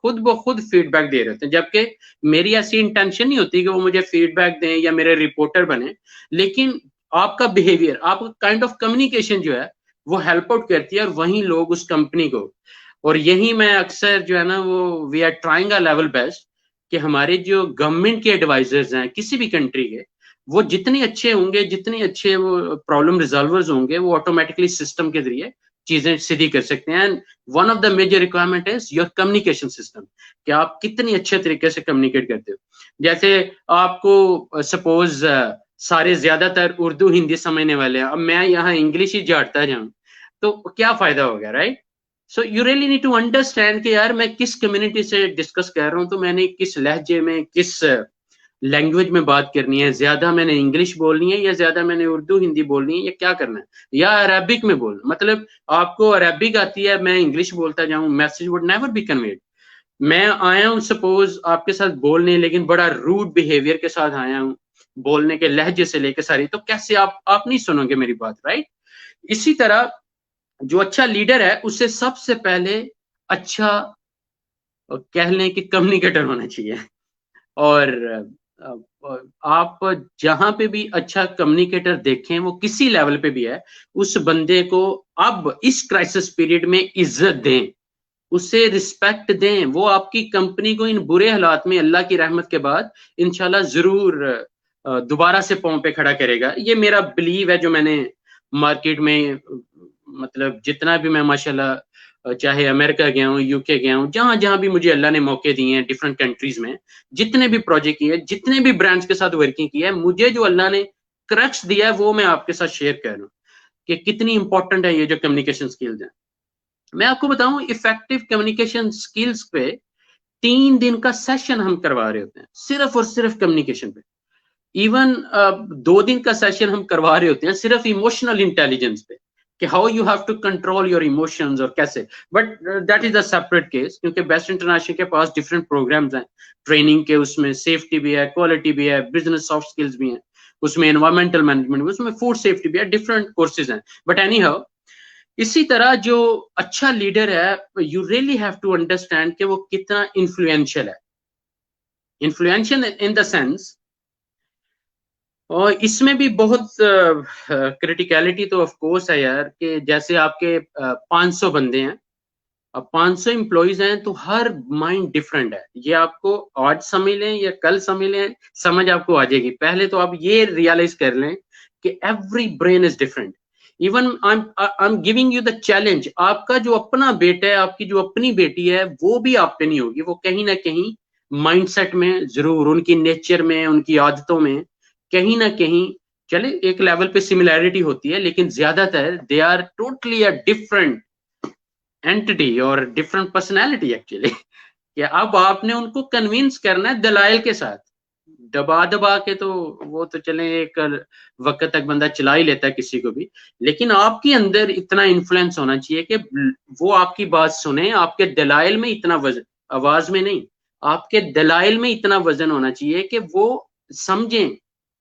خود بخود فیڈ بیک دے رہے ہوتے ہیں, جبکہ میری ایسی انٹینشن نہیں ہوتی کہ وہ مجھے فیڈ بیک دیں یا میرے رپورٹر بنے, لیکن آپ کا بیہیویئر, آپ کا کائنڈ آف کمیونیکیشن جو ہے وہ ہیلپ آؤٹ کرتی ہے, اور وہیں لوگ اس کمپنی کو اور یہی میں اکثر جو ہے نا وہ we are trying a level best کہ ہمارے جو گورنمنٹ کے ایڈوائزرز ہیں کسی بھی کنٹری کے، وہ جتنے اچھے ہوں گے، جتنے اچھے وہ پرابلم ریزالورز ہوں گے، وہ آٹومیٹکلی سسٹم کے ذریعے چیزیں سیدھی کر سکتے ہیں. And one of the major requirement is your communication system, کہ آپ کتنی اچھے طریقے سے کمیونیکیٹ کرتے ہو. جیسے آپ کو سپوز سارے زیادہ تر اردو ہندی سمجھنے والے ہیں، اب میں یہاں انگلش ہی جھاڑتا جاؤں تو کیا فائدہ ہوگا، right? So you really need to understand کہ یار میں کس کمیونٹی سے ڈسکس کر رہا ہوں، تو میں نے کس لہجے میں، کس لینگویج میں بات کرنی ہے، زیادہ میں نے انگلش بولنی ہے یا زیادہ میں نے اردو ہندی بولنی ہے، یا کیا کرنا ہے، یا عربک میں بولنا. مطلب آپ کو عربک آتی ہے، میں انگلش بولتا جاؤں، message would never be conveyed. میں آیا ہوں سپوز آپ کے ساتھ بولنے، لیکن بڑا روڈ بیہیویئر کے ساتھ آیا ہوں، بولنے کے لہجے سے لے کے ساری، تو کیسے آپ نہیں سنو گے میری بات، رائٹ؟ اسی طرح جو اچھا لیڈر ہے اسے سب سے پہلے اچھا کہہ لیں کہ کمیونیکیٹر ہونا چاہیے. اور آپ جہاں پہ بھی اچھا کمیونیکیٹر دیکھیں، وہ کسی لیول پہ بھی ہے، اس بندے کو اب اس کرائسس پیریڈ میں عزت دیں، اسے رسپیکٹ دیں. وہ آپ کی کمپنی کو ان برے حالات میں اللہ کی رحمت کے بعد انشاءاللہ ضرور دوبارہ سے پاؤں پہ کھڑا کرے گا. یہ میرا بلیو ہے جو میں نے مارکیٹ میں، مطلب جتنا بھی میں ماشاءاللہ چاہے امریکہ گیا ہوں، یو کے گیا ہوں، جہاں جہاں بھی مجھے اللہ نے موقع دیے ہیں ڈفرنٹ کنٹریز میں، جتنے بھی پروجیکٹ کیے، جتنے بھی برانڈز کے ساتھ ورکنگ کی ہے، مجھے جو اللہ نے کرکس دیا ہے وہ میں آپ کے ساتھ شیئر کر رہا ہوں کہ کتنی امپورٹنٹ ہے یہ جو کمیونیکیشن سکلز ہیں. میں آپ کو بتاؤں افیکٹو کمیونیکیشن سکلز پہ 3 دن کا سیشن ہم کروا رہے ہوتے ہیں، صرف اور صرف کمیونیکیشن پہ. ایون 2 دن کا سیشن ہم کروا رہے ہوتے ہیں صرف ایموشنل انٹیلیجنس پہ، کہ how you have to control your emotions اور کیسے. But that is a separate case, کیونکہ بیسٹ انٹرنیشنل کے پاس ڈفرینٹ پروگرامز ہیں ٹریننگ کے، اس میں سیفٹی بھی ہے، کوالٹی بھی ہے، بزنس سافٹ سکلز بھی ہیں، اس میں انوائرمنٹل مینجمنٹ بھی، اس میں فوڈ سیفٹی بھی ہے، ڈفرینٹ کورسز ہیں. بٹ اینی ہاؤ، اسی طرح جو اچھا لیڈر ہے، you really have to understand کہ وہ کتنا انفلوئنشل ہے. انفلوئنشل ان دا سینس، اور اس میں بھی بہت کریٹیکلٹی تو آف کورس ہے یار، کہ جیسے آپ کے 500 بندے ہیں، اب 500 امپلائیز ہیں، تو ہر مائنڈ ڈفرینٹ ہے. یہ آپ کو آج سمجھ لیں یا کل سمجھ لیں، سمجھ آپ کو آ جائے گی. پہلے تو آپ یہ ریئلائز کر لیں کہ every brain is different. Even I am giving you the challenge, آپ کا جو اپنا بیٹا ہے، آپ کی جو اپنی بیٹی ہے، وہ بھی آپ پہ نہیں ہوگی، وہ کہیں نہ کہیں مائنڈ سیٹ میں ضرور، ان کی نیچر میں، ان کی عادتوں میں کہیں نہ کہیں، چلے ایک لیول پہ سملیرٹی ہوتی ہے، لیکن زیادہ تر they are totally a different entity اور ڈفرنٹ پرسنالٹی ایکچولی. کہ اب آپ نے ان کو کنوینس کرنا ہے دلائل کے ساتھ، دبا کے تو وہ تو چلیں ایک وقت تک بندہ چلا ہی لیتا ہے کسی کو بھی، لیکن آپ کے اندر اتنا انفلوئنس ہونا چاہیے کہ وہ آپ کی بات سنیں. آپ کے دلائل میں اتنا وزن، آواز میں نہیں، آپ کے دلائل میں اتنا وزن ہونا چاہیے کہ وہ سمجھیں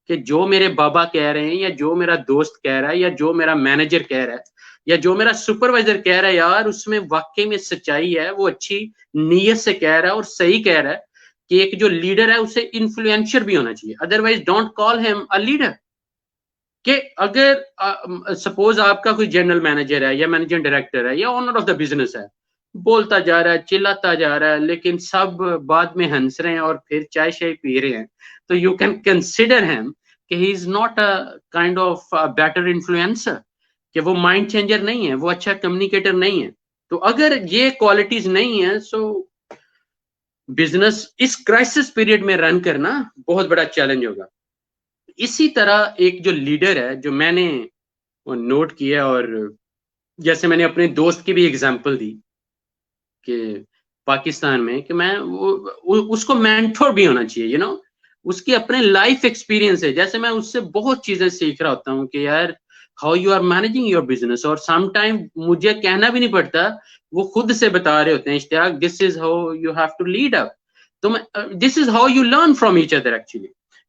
کہ جو میرے بابا کہہ رہے ہیں، یا جو میرا دوست کہہ رہا ہے، یا جو میرا مینیجر کہہ رہا ہے، یا جو میرا سپروائزر کہہ رہا ہے، یار اس میں واقعی میں سچائی ہے، وہ اچھی نیت سے کہہ رہا ہے اور صحیح کہہ رہا ہے. کہ ایک جو لیڈر ہے اسے انفلوئنشر بھی ہونا چاہیے، otherwise don't call him a leader. کہ اگر سپوز آپ کا کوئی جنرل مینیجر ہے یا مینیجنگ ڈائریکٹر ہے یا اونر آف دا بزنس ہے، بولتا جا رہا ہے، چلاتا جا رہا ہے، لیکن سب بعد میں ہنس رہے ہیں اور پھر چائے شائے پی رہے ہیں، تو یو کین کنسیڈر ہیم کہ he is not a kind of better influencer, کہ وہ مائنڈ چینجر نہیں ہے، وہ اچھا کمیونیکیٹر نہیں ہے. تو اگر یہ کوالٹیز نہیں ہیں، سو بزنس اس کرائسس پیریڈ میں رن کرنا بہت بڑا چیلنج ہوگا. اسی طرح ایک جو لیڈر ہے جو میں نے نوٹ کیا، اور جیسے میں نے اپنے دوست کی بھی اگزامپل دی کہ پاکستان میں، کہ میں اس کو مینٹور بھی ہونا چاہیے، اس کی اپنے لائف ایکسپیرینس ہے. جیسے میں اس سے بہت چیزیں سیکھ رہا ہوتا ہوں کہ یار how you are managing your business, اور سم ٹائم مجھے کہنا بھی نہیں پڑتا، وہ خود سے بتا رہے ہوتے ہیں، Ishtiaq this is how you have to lead up, تو this is how you learn from each other actually.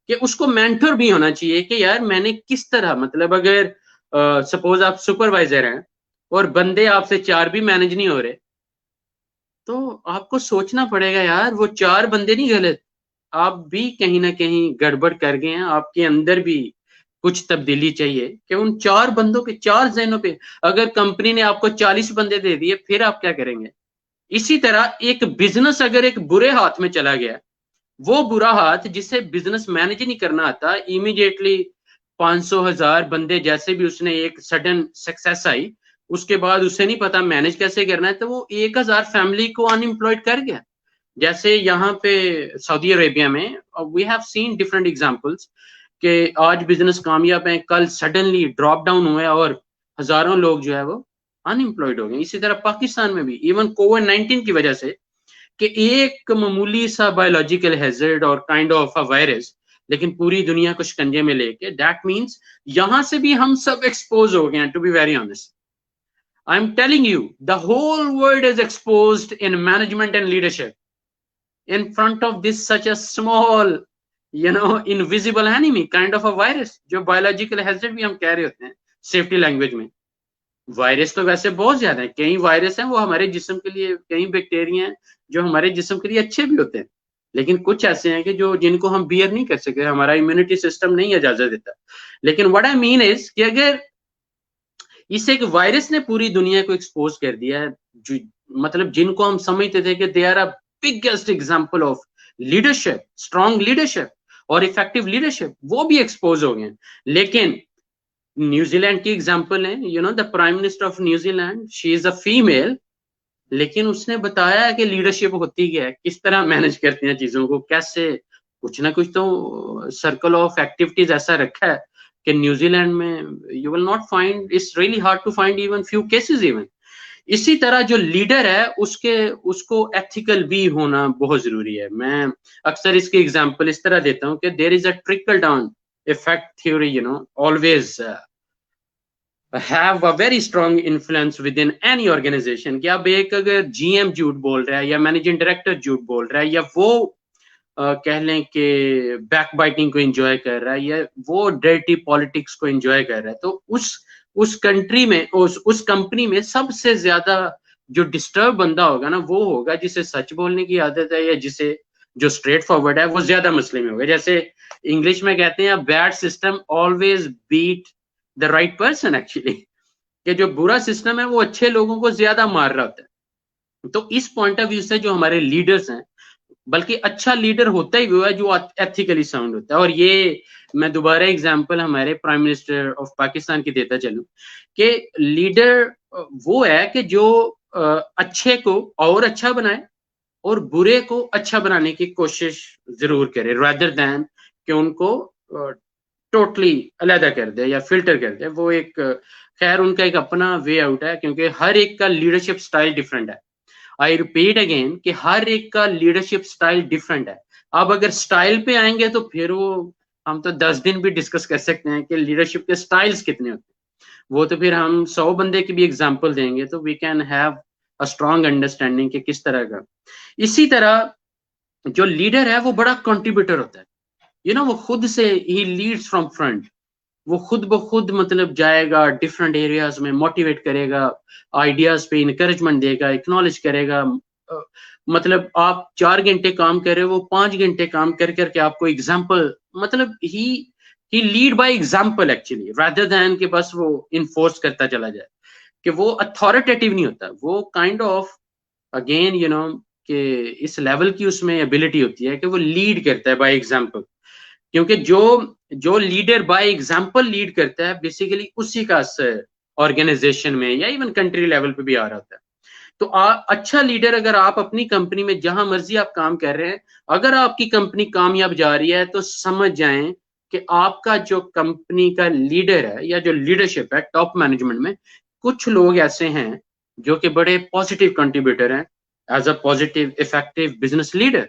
کہ اس کو مینٹور بھی ہونا چاہیے کہ یار میں نے کس طرح، مطلب اگر سپوز آپ سپروائزر ہیں اور بندے آپ سے 4 بھی مینج نہیں ہو رہے، تو آپ کو سوچنا پڑے گا یار وہ 4 بندے نہیں غلط، آپ بھی کہیں نہ کہیں گڑبڑ کر گئے ہیں، آپ کے اندر بھی کچھ تبدیلی چاہیے. کہ ان 4 بندوں پہ، 4 ذہنوں پہ، اگر کمپنی نے آپ کو 40 بندے دے دیے، پھر آپ کیا کریں گے؟ اسی طرح ایک بزنس اگر ایک برے ہاتھ میں چلا گیا, وہ برا ہاتھ جسے بزنس مینج نہیں کرنا آتا, امیڈیٹلی 500,000 بندے جیسے بھی اس نے ایک سڈن سکسیس آئی, اس کے بعد اسے نہیں پتا مینج کیسے کرنا ہے, تو وہ 1,000 فیملی کو ان امپلائڈ کر گیا. جیسے یہاں پہ سعودی عربیہ میں we have seen different examples کہ آج بزنس کامیاب ہیں, کل سڈنلی ڈراپ ڈاؤن ہوئے اور ہزاروں لوگ جو ہے وہ ان امپلائڈ ہو گئے. اسی طرح پاکستان میں بھی ایون کووڈ-19 کی وجہ سے کہ ایک معمولی سا بایولوجیکل ہیزرڈ اور کائنڈ آف اے وائرس لیکن پوری دنیا کو شکنجے میں لے کے, دیٹ مینس یہاں سے بھی ہم سب ایکسپوز ہو گئے ہیں. To be very honest, I am telling you the whole world is exposed in management and leadership in front of this such a small invisible enemy kind of a virus, جو biological hazard بھی ہم کہہ رہے ہوتے ہیں safety language میں. Virus تو ویسے بہت زیادہ ہیں, کئی وائرس ہیں وہ ہمارے جسم کے لیے, کئی بیکٹیریا ہیں جو ہمارے جسم کے لیے اچھے بھی ہوتے ہیں, لیکن کچھ ایسے ہیں کہ جن کو ہم بیئر نہیں کر سکتے, ہمارا امیونٹی سسٹم نہیں اجازت دیتا. لیکن what I mean is کہ اگر اس ایک وائرس نے پوری دنیا کو ایکسپوز کر دیا ہے, مطلب جن کو ہم سمجھتے تھے کہ they are a biggest example of leadership, strong leadership اور effective leadership, وہ بھی ایکسپوز ہو گئے ہیں. لیکن نیوزی لینڈ کی ایگزامپل ہے, the prime minister of New Zealand, she is a female, لیکن اس نے بتایا کہ لیڈرشپ ہوتی کیا ہے, کس طرح مینج کرتے ہیں چیزوں کو, کیسے کچھ نہ کچھ تو سرکل آف ایکٹیویٹیز ایسا رکھا ہے کہ New Zealand you will not find, it's really hard to find even few cases even. اسی طرح جو لیڈر ہے اس کو ایتھیکل بھی ہونا بہت ضروری ہے. میں اکثر اس کی ایگزامپل اس طرح دیتا ہوں کہ there is a trickle down effect theory, always have a very strong influence within any organization. کہ اب ایک اگر جی ایم جھوٹ بول رہا ہے یا مینیجنگ ڈائریکٹر جھوٹ بول رہا ہے یا وہ کہہ لیں کہ بیک بائٹنگ کو انجوائے کر رہا ہے یا وہ ڈرٹی پالیٹکس کو انجوائے کر رہا ہے, تو اس کنٹری میں اس کمپنی میں سب سے زیادہ جو ڈسٹرب بندہ ہوگا نا, وہ ہوگا جسے سچ بولنے کی عادت ہے یا جسے جو اسٹریٹ فارورڈ ہے وہ زیادہ مسئلے میں ہوگا. جیسے انگلش میں کہتے ہیں bad system always beat the right person, actually کہ جو برا سسٹم ہے وہ اچھے لوگوں کو زیادہ مار رہا ہوتا ہے. تو اس پوائنٹ آف ویو سے جو ہمارے لیڈرز ہیں, بلکہ اچھا لیڈر ہوتا ہی وہ ہے جو ایتھیکلی ساؤنڈ ہوتا ہے. اور یہ میں دوبارہ ایگزامپل ہمارے پرائم منسٹر آف پاکستان کی دیتا چلوں کہ لیڈر وہ ہے کہ جو اچھے کو اور اچھا بنائے اور برے کو اچھا بنانے کی کوشش ضرور کرے, rather than کہ ان کو ٹوٹلی علیحدہ کر دے یا فلٹر کر دے. وہ ایک خیر ان کا ایک اپنا وے آؤٹ ہے, کیونکہ ہر ایک کا لیڈرشپ سٹائل ڈفرینٹ ہے. آئی ریپیٹ اگین کہ ہر ایک کا لیڈرشپ سٹائل ڈفرینٹ ہے. اب اگر سٹائل پہ آئیں گے تو پھر ہم تو 10 دن بھی ڈسکس کر سکتے ہیں کہ لیڈرشپ کے سٹائلز کتنے ہوتے ہیں. وہ تو پھر ہم 100 بندے کی بھی ایگزامپل دیں گے تو we can have a strong understanding کہ کس طرح کا. اسی طرح جو لیڈر ہے وہ بڑا کنٹریبیوٹر ہوتا ہے, وہ خود سے ہی لیڈس فرام فرنٹ, وہ خود بخود مطلب جائے گا ڈفرنٹ ایریاز میں, موٹیویٹ کرے گا, آئیڈیاز پہ انکریجمنٹ دے گا, اکنالج کرے گا. مطلب آپ 4 گھنٹے کام کر رہے ہو, وہ 5 گھنٹے کام کر کے آپ کو ایگزامپل, مطلب he lead by example actually, rather than کہ بس وہ انفورس کرتا چلا جائے, کہ وہ اتھارٹیٹیو نہیں ہوتا. وہ کائنڈ آف اگین کہ اس لیول کی اس میں ایبلٹی ہوتی ہے کہ وہ لیڈ کرتا ہے بائی ایگزامپل, کیونکہ جو لیڈر بائی ایگزامپل لیڈ کرتا ہے بیسیکلی اسی کا اثر آرگنائزیشن میں یا ایون کنٹری لیول پہ بھی آ رہا ہوتا ہے. تو اچھا لیڈر, اگر آپ اپنی کمپنی میں جہاں مرضی آپ کام کر رہے ہیں, اگر آپ کی کمپنی کامیاب جا رہی ہے تو سمجھ جائیں کہ آپ کا جو کمپنی کا لیڈر ہے یا جو لیڈرشپ ہے ٹاپ مینجمنٹ میں, کچھ لوگ ایسے ہیں جو کہ بڑے پازیٹیو کنٹریبیوٹر ہیں as a positive effective business leader.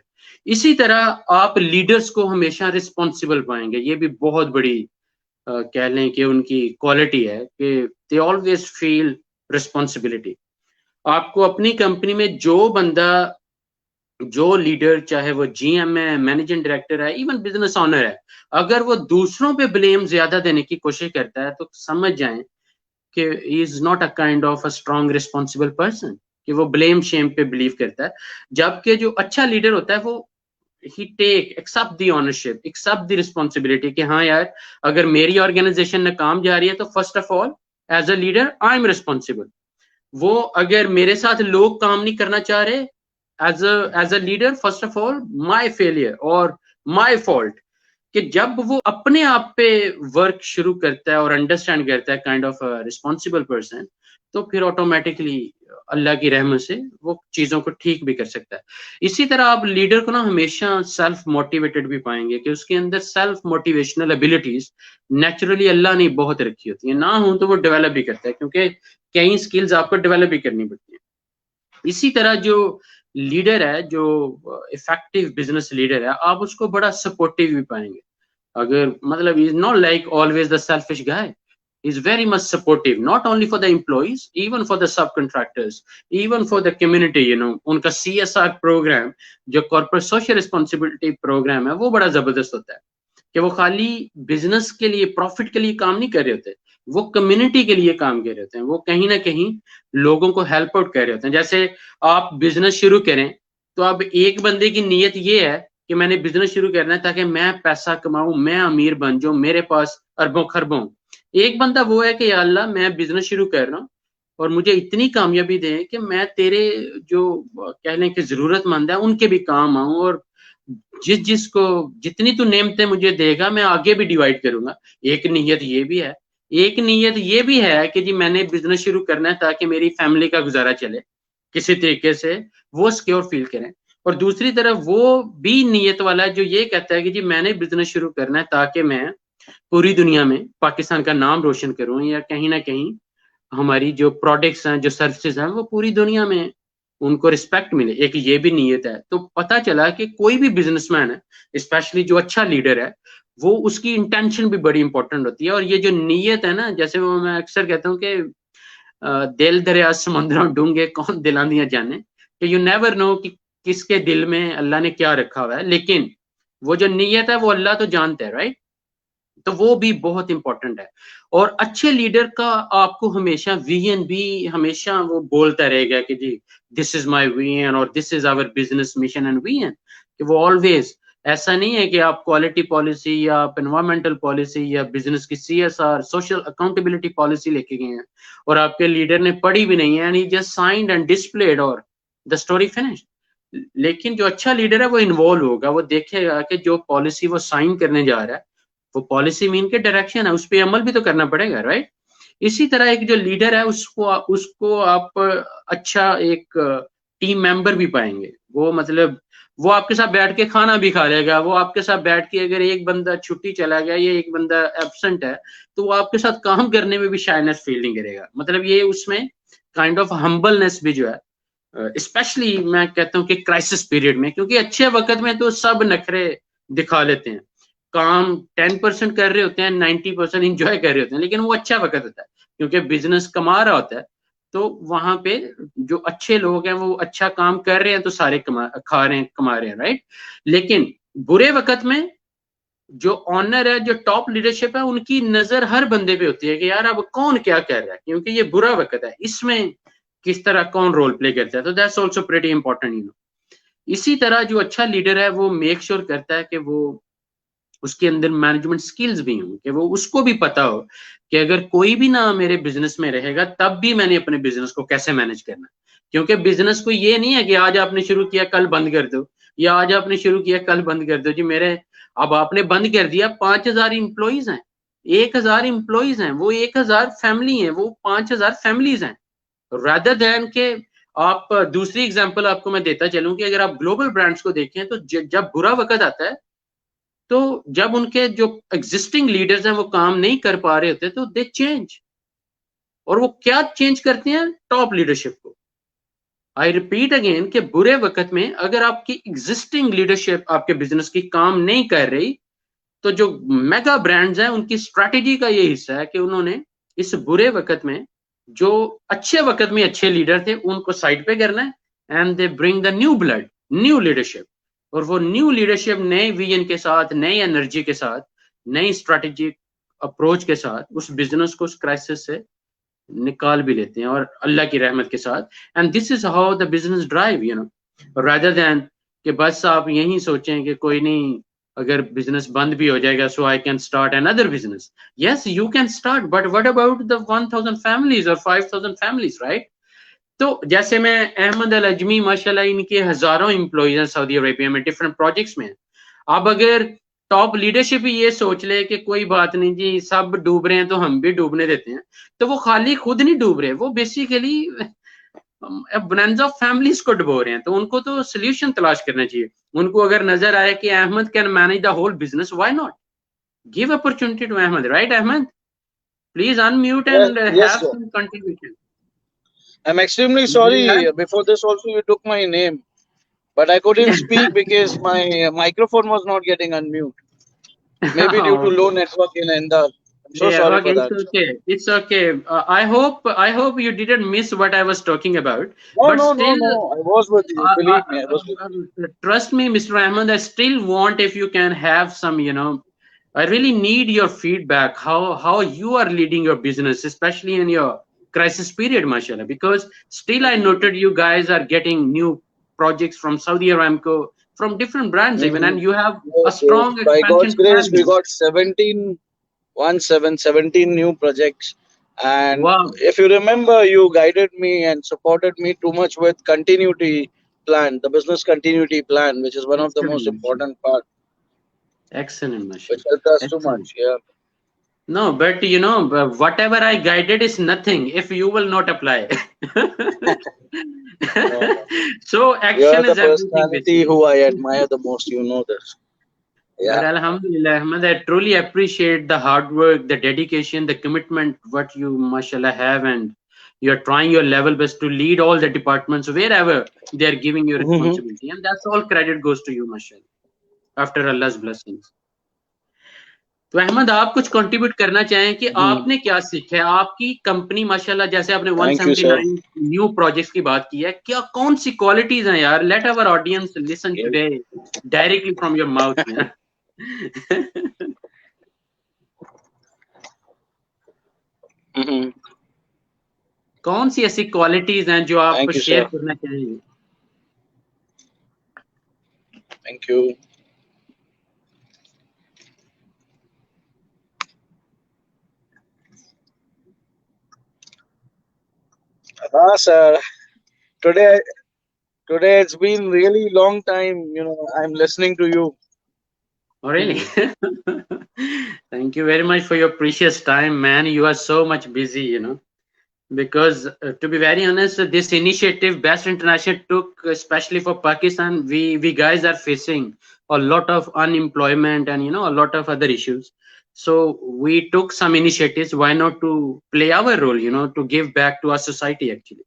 اسی طرح آپ لیڈرز کو ہمیشہ رسپانسبل پائیں گے, یہ بھی بہت بڑی کہہ لیں کہ ان کی کوالٹی ہے کہ دے آلویز فیل رسپانسبلٹی. آپ کو اپنی کمپنی میں جو لیڈر, چاہے وہ جی ایم ہے, مینیجنگ ڈائریکٹر ہے, ایون بزنس آنر ہے, اگر وہ دوسروں پہ بلیم زیادہ دینے کی کوشش کرتا ہے تو سمجھ جائیں کہ he is not a kind of a strong responsible person, کہ وہ بلیم شیم پہ بلیو کرتا ہے. جبکہ جو اچھا لیڈر ہوتا ہے وہ he accept the ownership, accept the responsibility کہ ہاں یار اگر میری آرگنائزیشن ناکام جا رہی ہے تو first of all as a leader I am responsible. وہ اگر میرے ساتھ لوگ کام نہیں کرنا چاہ رہے as a leader, first of all my failure اور مائی فالٹ، کہ جب وہ اپنے آپ پہ ورک شروع کرتا ہے اور انڈرسٹینڈ کرتا ہے کائنڈ آف ریسپانسبل پرسن، تو پھر آٹومیٹکلی اللہ کی رحمت سے وہ چیزوں کو ٹھیک بھی کر سکتا ہے۔ اسی طرح آپ لیڈر کو نا ہمیشہ سیلف موٹیویٹڈ بھی پائیں گے، کہ اس کے اندر سیلف موٹیویشنل ابیلٹیز نیچرلی اللہ نے بہت رکھی ہوتی ہیں، نہ ہوں تو وہ ڈیولپ بھی کرتا ہے، کیونکہ کئی سکلز آپ کو ڈیولپ بھی کرنی پڑتی ہیں۔ اسی طرح جو لیڈر ہے، جو افیکٹو بزنس لیڈر ہے، آپ اس کو بڑا سپورٹیو بھی پائیں گے۔ اگر مطلب is not like always the selfish guy, is very much supportive, not only for the employees, even for the subcontractors, even for the community, you know. ان کا CSR program جو corporate social responsibility program ہے وہ بڑا زبردست ہوتا ہے، کہ وہ خالی بزنس کے لیے پروفٹ کے لیے کام نہیں کر رہے ہوتے، وہ کمیونٹی کے لیے کام کر رہے ہوتے ہیں، وہ کہیں نہ کہیں لوگوں کو ہیلپ آؤٹ کر رہے ہوتے ہیں۔ جیسے آپ بزنس شروع کریں تو اب ایک بندے کی نیت یہ ہے کہ میں نے بزنس شروع کرنا ہے تاکہ میں پیسہ کماؤں، میں امیر بن جاؤں، میرے پاس اربوں خربوں۔ ایک بندہ وہ ہے کہ یا اللہ میں بزنس شروع کر رہا ہوں اور مجھے اتنی کامیابی دیں کہ میں تیرے جو کہہ لیں کہ ضرورت مند ہے ان کے بھی کام آؤں، اور جس کو جتنی تو نعمتیں مجھے دے گا میں آگے بھی ڈیوائڈ کروں گا۔ ایک نیت یہ بھی ہے، ایک نیت یہ بھی ہے کہ جی میں نے بزنس شروع کرنا ہے تاکہ میری فیملی کا گزارا چلے کسی طریقے سے، وہ سکیور فیل کریں۔ اور دوسری طرف وہ بھی نیت والا ہے جو یہ کہتا ہے کہ جی میں نے بزنس شروع کرنا ہے تاکہ میں پوری دنیا میں پاکستان کا نام روشن کروں، یا کہیں نہ کہیں ہماری جو پروڈکٹس ہیں، جو سروسز ہیں، وہ پوری دنیا میں ان کو رسپیکٹ ملے۔ ایک یہ بھی نیت ہے۔ تو پتہ چلا کہ کوئی بھی بزنس مین ہے، اسپیشلی جو اچھا لیڈر ہے، وہ اس کی انٹینشن بھی بڑی امپورٹنٹ ہوتی ہے۔ اور یہ جو نیت ہے نا، جیسے وہ میں اکثر کہتا ہوں کہ دل دریا سمندروں ڈونگے کون دلاندیاں جانے، کہ یو نیور نو کہ کس کے دل میں اللہ نے کیا رکھا ہوا ہے، لیکن وہ جو نیت ہے وہ اللہ تو جانتا ہے، رائٹ؟ تو وہ بھی بہت امپورٹنٹ ہے۔ اور اچھے لیڈر کا آپ کو ہمیشہ ویژن بھی ہمیشہ وہ بولتا رہے گا کہ جی دس از مائی ویژن اور this is our business mission and vision, کہ وہ آلویز ایسا نہیں ہے کہ آپ کوالٹی پالیسی یا آپ انوائرمنٹل پالیسی یا بزنس کی CSR سوشل اکاؤنٹیبلٹی پالیسی لے کے گئے ہیں اور آپ کے لیڈر نے پڑھی بھی نہیں ہے، and he just signed and displayed اور دا اسٹوری فنش۔ لیکن جو اچھا لیڈر ہے وہ انوالو ہوگا، وہ دیکھے گا کہ جو پالیسی وہ سائن کرنے جا رہا ہے وہ پالیسی مین کے ڈائریکشن ہے، اس پہ عمل بھی تو کرنا پڑے گا، رائٹ؟ اسی طرح ایک جو لیڈر ہے اس کو آپ اچھا ایک ٹیم ممبر بھی پائیں گے۔ وہ مطلب وہ آپ کے ساتھ بیٹھ کے کھانا بھی کھا لے گا، وہ آپ کے ساتھ بیٹھ کے اگر ایک بندہ چھٹی چلا گیا یا ایک بندہ ایبسنٹ ہے تو وہ آپ کے ساتھ کام کرنے میں بھی شائنس فیل نہیں کرے گا۔ مطلب یہ اس میں کائنڈ آف ہمبلنس بھی جو ہے، اسپیشلی میں کہتا ہوں کہ کرائسس پیریڈ میں، کیونکہ اچھے وقت میں تو سب نخرے دکھا لیتے ہیں، کام 10% کر رہے ہوتے ہیں، 90% انجوائے کر رہے ہوتے ہیں، لیکن وہ اچھا وقت ہوتا ہے کیونکہ بزنس کما رہا ہوتا ہے۔ تو وہاں پہ جو اچھے لوگ ہیں وہ اچھا کام کر رہے ہیں تو سارے کھا رہے ہیں، کما رہے ہیں، رائٹ؟ لیکن برے وقت میں جو آنر ہے، جو ٹاپ لیڈرشپ ہے، ان کی نظر ہر بندے پہ ہوتی ہے کہ یار اب کون کیا کر رہا ہے، کیونکہ یہ برا وقت ہے، اس میں کس طرح کون رول پلے کرتا ہے۔ تو that's also pretty important, you know. اسی طرح جو اچھا لیڈر ہے وہ میک شیور کرتا ہے کہ وہ اس کے اندر مینجمنٹ سکلز بھی ہوں، کہ وہ اس کو بھی پتا ہو کہ اگر کوئی بھی نہ میرے بزنس میں رہے گا تب بھی میں نے اپنے بزنس کو کیسے مینج کرنا، کیونکہ بزنس کو یہ نہیں ہے کہ آج آپ نے شروع کیا کل بند کر دو، یا آج آپ نے شروع کیا کل بند کر دو۔ جی میرے اب آپ نے بند کر دیا، 5000 امپلائیز ہیں، 1000 امپلائیز ہیں، وہ 1000 فیملی ہیں، وہ 5000 فیملیز ہیں، رادر دین کہ آپ دوسری ایگزامپل آپ کو میں دیتا چلوں کہ اگر آپ گلوبل برانڈز کو دیکھیں تو جب برا وقت آتا ہے تو جب ان کے جو ایگزسٹنگ لیڈرز ہیں وہ کام نہیں کر پا رہے ہوتے تو دے چینج، اور وہ کیا چینج کرتے ہیں؟ ٹاپ لیڈرشپ کو۔ آئی ریپیٹ اگین کہ برے وقت میں اگر آپ کی ایگزسٹنگ لیڈرشپ آپ کے بزنس کی کام نہیں کر رہی تو جو میگا برانڈز ہیں ان کی اسٹریٹجی کا یہ حصہ ہے کہ انہوں نے اس برے وقت میں جو اچھے وقت میں اچھے لیڈر تھے ان کو سائڈ پہ کرنا ہے، and they bring the new blood, new leadership, اور وہ نیو لیڈرشپ نئے ویژن کے ساتھ، نئی انرجی کے ساتھ، نئی اسٹریٹجک اپروچ کے ساتھ اس بزنس کو اس کرائسس سے نکال بھی لیتے ہیں، اور اللہ کی رحمت کے ساتھ۔ And this is how the business drive, you know, rather than کہ بس آپ یہی سوچیں کہ کوئی نہیں اگر بزنس بند بھی ہو جائے گا so I can start another business. Yes, you can start, but what about the 1000 families or 5000 families, right? تو جیسے میں احمد العجمی ماشاءاللہ ان کے ہزاروں امپلائیز ہیں سعودی عربیہ میں ڈفرینٹ پروجیکٹس میں. اب اگر ٹاپ لیڈرشپ یہ سوچ لے کہ کوئی بات نہیں جی سب ڈوب رہے ہیں تو ہم بھی ڈوبنے دیتے ہیں, تو وہ خالی خود نہیں ڈوب رہے, وہ بیسیکلی بنانز آف فیملیز کو ڈبو رہے ہیں. تو ان کو تو سلیوشن تلاش کرنا چاہیے. ان کو اگر نظر آئے کہ Ahmad can manage the whole business, why not give opportunity to Ahmad, right Ahmad? Please unmute and Yes, have sir. some contribution. I'm extremely sorry. Before this also you took my name, but I couldn't speak because my microphone was not getting unmute. Maybe due to low network in Indar. I'm so sorry Okay, for that. it's okay. It's okay. I hope you didn't miss what I was talking about. No, But no, still, no. I was with you. Believe me, I was with you. trust me, Mr. Ahmed, I still want if you can have some, I really need your feedback, how you are leading your business, especially in your crisis period, mashallah, because still I noted you guys are getting new projects from Saudi Aramco, from different brands even, and you have a Yes, yes. strong By God's expansion grace, we plan. got 17 new projects. And Wow. if you remember, you guided me and supported me too much with continuity plan, the business continuity plan, which is one of the most Excellent. important part, Excellent, which mashallah. helped us too Excellent. much. Yeah. No, but whatever I guided is nothing if you will not apply. No. So You are action the is everything, personality basically. who I admire the most. You know this. But Yeah. Alhamdulillah, Ahmad, I truly appreciate the hard work, the dedication, the commitment, what you, mashallah, have, and you're trying your level best to lead all the departments wherever they're giving you responsibility. And that's all credit goes to you, mashallah, after Allah's blessings. تو احمد آپ کچھ contribute کرنا چاہیں کہ آپ نے کیا سیکھا ہے آپ کی کمپنی ماشاءاللہ جیسے آپ نے Thank you, sir. 179 new projects کی بات کی ہے, کیا کون سی کوالٹیز ہیں یار؟ Let our audience listen today directly from your mouth میں. کون سی ایسی کوالٹیز ہیں جو آپ Thank you, شیئر sir. کرنا چاہیں گے؟ Thank you. Sir. Today, today it's been really long time. I'm listening to you. Oh, really? Thank you very much for your precious time, man. You are so much busy, because to be very honest, this initiative Best International took, especially for Pakistan, we guys are facing a lot of unemployment and a lot of other issues. So we took some initiatives. Why not to play our role, to give back to our society actually.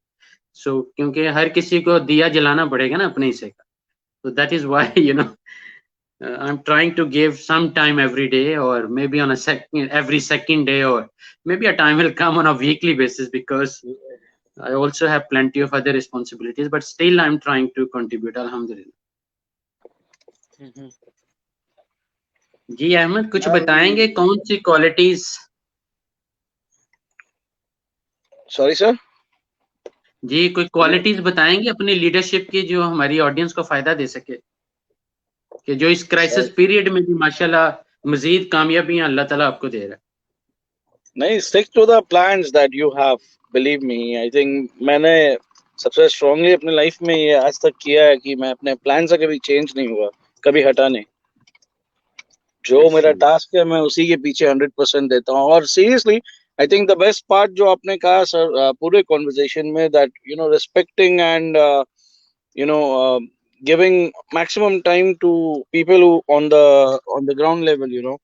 So kyunki har kisi ko diya jalana padega na apne hisse ka. So that is why I'm trying to give some time every day, or maybe on every second day, or maybe a time will come on a weekly basis, because I also have plenty of other responsibilities, but still I'm trying to contribute. Alhamdulillah. جی احمد کچھ بتائیں گے کون سی qualities? Sorry, sir. جی کوئی qualities بتائیں گے اپنی leadership کی جو ہماری آڈینس کو فائدہ دے سکے، کہ جو اس کرائسس پیریڈ میں بھی ماشاءاللہ مزید کامیابیاں اللہ تعالیٰ آپ کو دے رہا ہے. نہیں, stick to the plans that you have. Believe me, I think میں نے سب سے اسٹرانگلی اپنے لائف میں یہ آج تک کیا ہے کہ میں اپنے پلان سے کبھی چینج نہیں ہوا، کبھی ہٹا نہیں. جو میرا ٹاسک ہے میں اسی کے پیچھے 100% دیتا ہوں. اور seriously I think the best part جو آپ نے کہا سر پورے کانورزیشن میں، that respecting and giving maximum time to people on the ground level,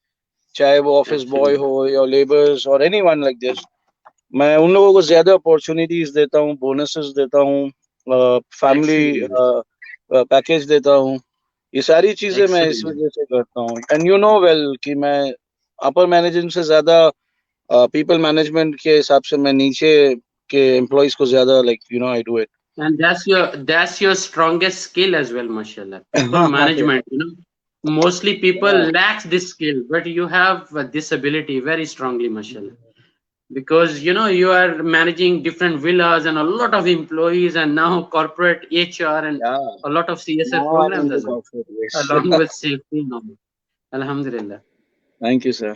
چاہے وہ آفس بوائے ہو یا لیبرز اور اینی ون لائک دس. میں ان لوگوں کو زیادہ اپارچونیٹیز دیتا ہوں، بونسز دیتا ہوں، فیملی پیکیج دیتا ہوں. یہ ساری چیزیں میں اس وجہ سے کرتا ہوں. اینڈ یو نو ویل کہ میں اپر مینجمنٹ سے زیادہ پیپل مینجمنٹ کے حساب سے میں نیچے کے امپلائیز کو زیادہ I do it. And that's your strongest skill as well, mashallah. People management, mostly people lacks this skill, but you have this ability very strongly, mashallah. Because you are managing different villas and a lot of employees, and now corporate HR and a lot of CSR programs as well, along with safety. Alhamdulillah. Thank you, sir.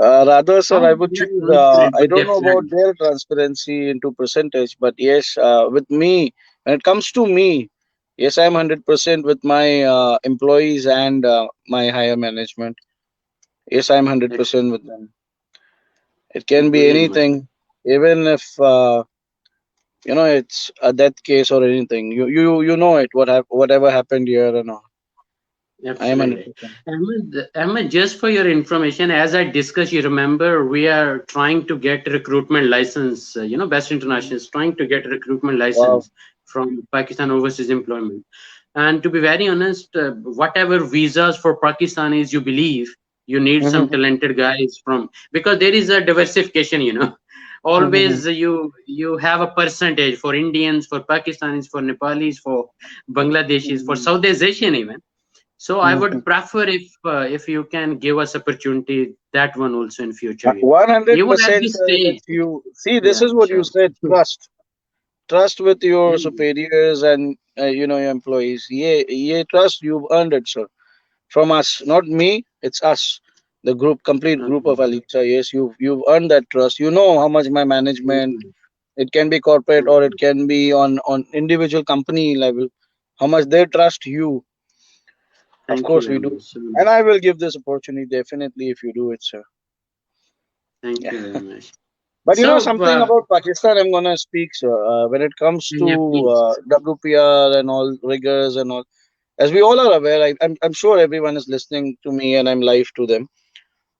Rather, sir, How I would they are choose. transparent I with don't their know about plans? their transparency into percentage, but yes, with me, when it comes to me, yes, I'm 100% with my employees and my higher management. Yes, I'm 100% with them. It can be Brilliant, man. anything, even if it's a death case or anything. You know it. Whatever happened here and all. I am Absolutely. 100%. Ahmed, just for your information, as I discussed, you remember we are trying to get recruitment license. Best International is trying to get recruitment Wow. license from Pakistan Overseas Employment. And to be very honest, whatever visas for Pakistanis you believe, you need some Mhm. talented guys from, because there is a diversification, Mhm. always you have a percentage for Indians, for Pakistanis, for Nepalis, for Bangladeshis, for Mhm. Southeast Asian even. So I Mhm. would prefer if you can give us opportunity that one also in future, even at 100%, this sir. stage. If you see, this Yeah, is what you inshallah. said. Trust with your Mm, superiors and your employees. Yeah, trust you've earned it, sir. From us, not me. It's us, the complete group of okay. Alexa. Yes, you've earned that trust. You know how much my management. Mm, It can be corporate or it mm, can be on individual company level. How much they trust you. Of thank you course very we do, much. So and much. I will give this opportunity definitely if you do it, sir. Thank Yeah. you very much. But So something about Pakistan, I'm gonna speak, sir. When it comes to yeah, please. WPR and all rigors and all, as we all are aware, I'm sure everyone is listening to me and I'm live to them.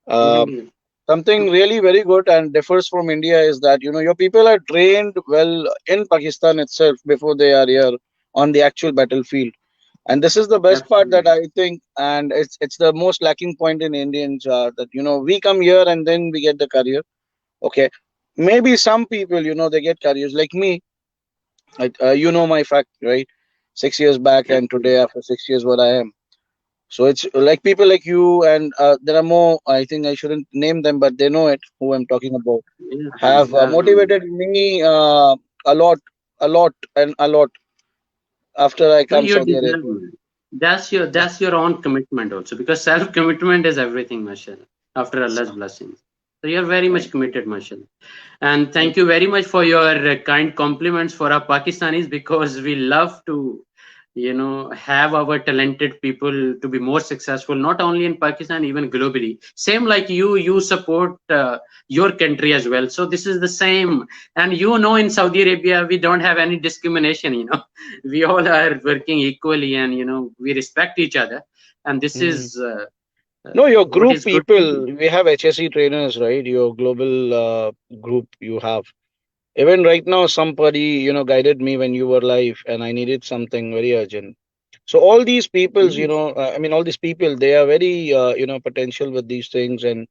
Um, Mhm. Something really very good and differs from India is that your people are trained well in Pakistan itself before they are here on the actual battlefield, and this is the best part that Absolutely. I think, and it's the most lacking point in Indians, that we come here and then we get the career. Okay, maybe some people they get careers like me. My fact, right? 6 years back and Absolutely. today after 6 years, what I am. So it's like people like you, and there are more. I think I shouldn't name them, but they know it who I'm talking about. Yeah, Have motivated me a lot, and a lot after I no, come you Saudi deserve Arabia. it. That's your own commitment also, because self commitment is everything, mashallah. After Allah's blessings, so you're very much Thank you. committed, mashallah. And Thank thank you very much for your kind compliments for our Pakistanis, because we love to, have our talented people to be more successful, not only in Pakistan, even globally. Same like you support your country as well. So this is the same. And in Saudi Arabia, we don't have any discrimination, we all are working equally, and, we respect each other. And this you. is No, your what group is good to people, do. we have HSE trainers, right? Your global group you have. Even right now, somebody, guided me when you were live and I needed something very urgent. So all these peoples, Mm, all these people, they are very, potential with these things and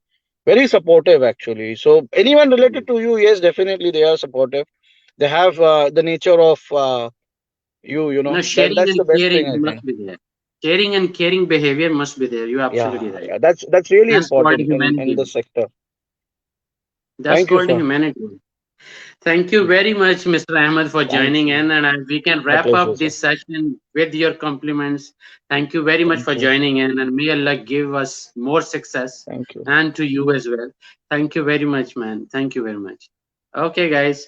very supportive actually. So anyone related mm. to you, yes, definitely they are supportive. They have the nature of No, that sharing that's and the best thing caring I think. must be there. Sharing and caring behavior must be there. You're absolutely Yeah, right. yeah, that's really That's called important in humanity. this sector. That's Thank you, called sir. humanity. Thank you very much, Mr. Ahmed, for Thank joining you. in, and we can My wrap pleasure, up sir. this session with your compliments. Thank you very much Thank for you. joining in, and may Allah give us more success, Thank you. and to you as well. Thank you very much, man. Thank you very much. Okay, guys.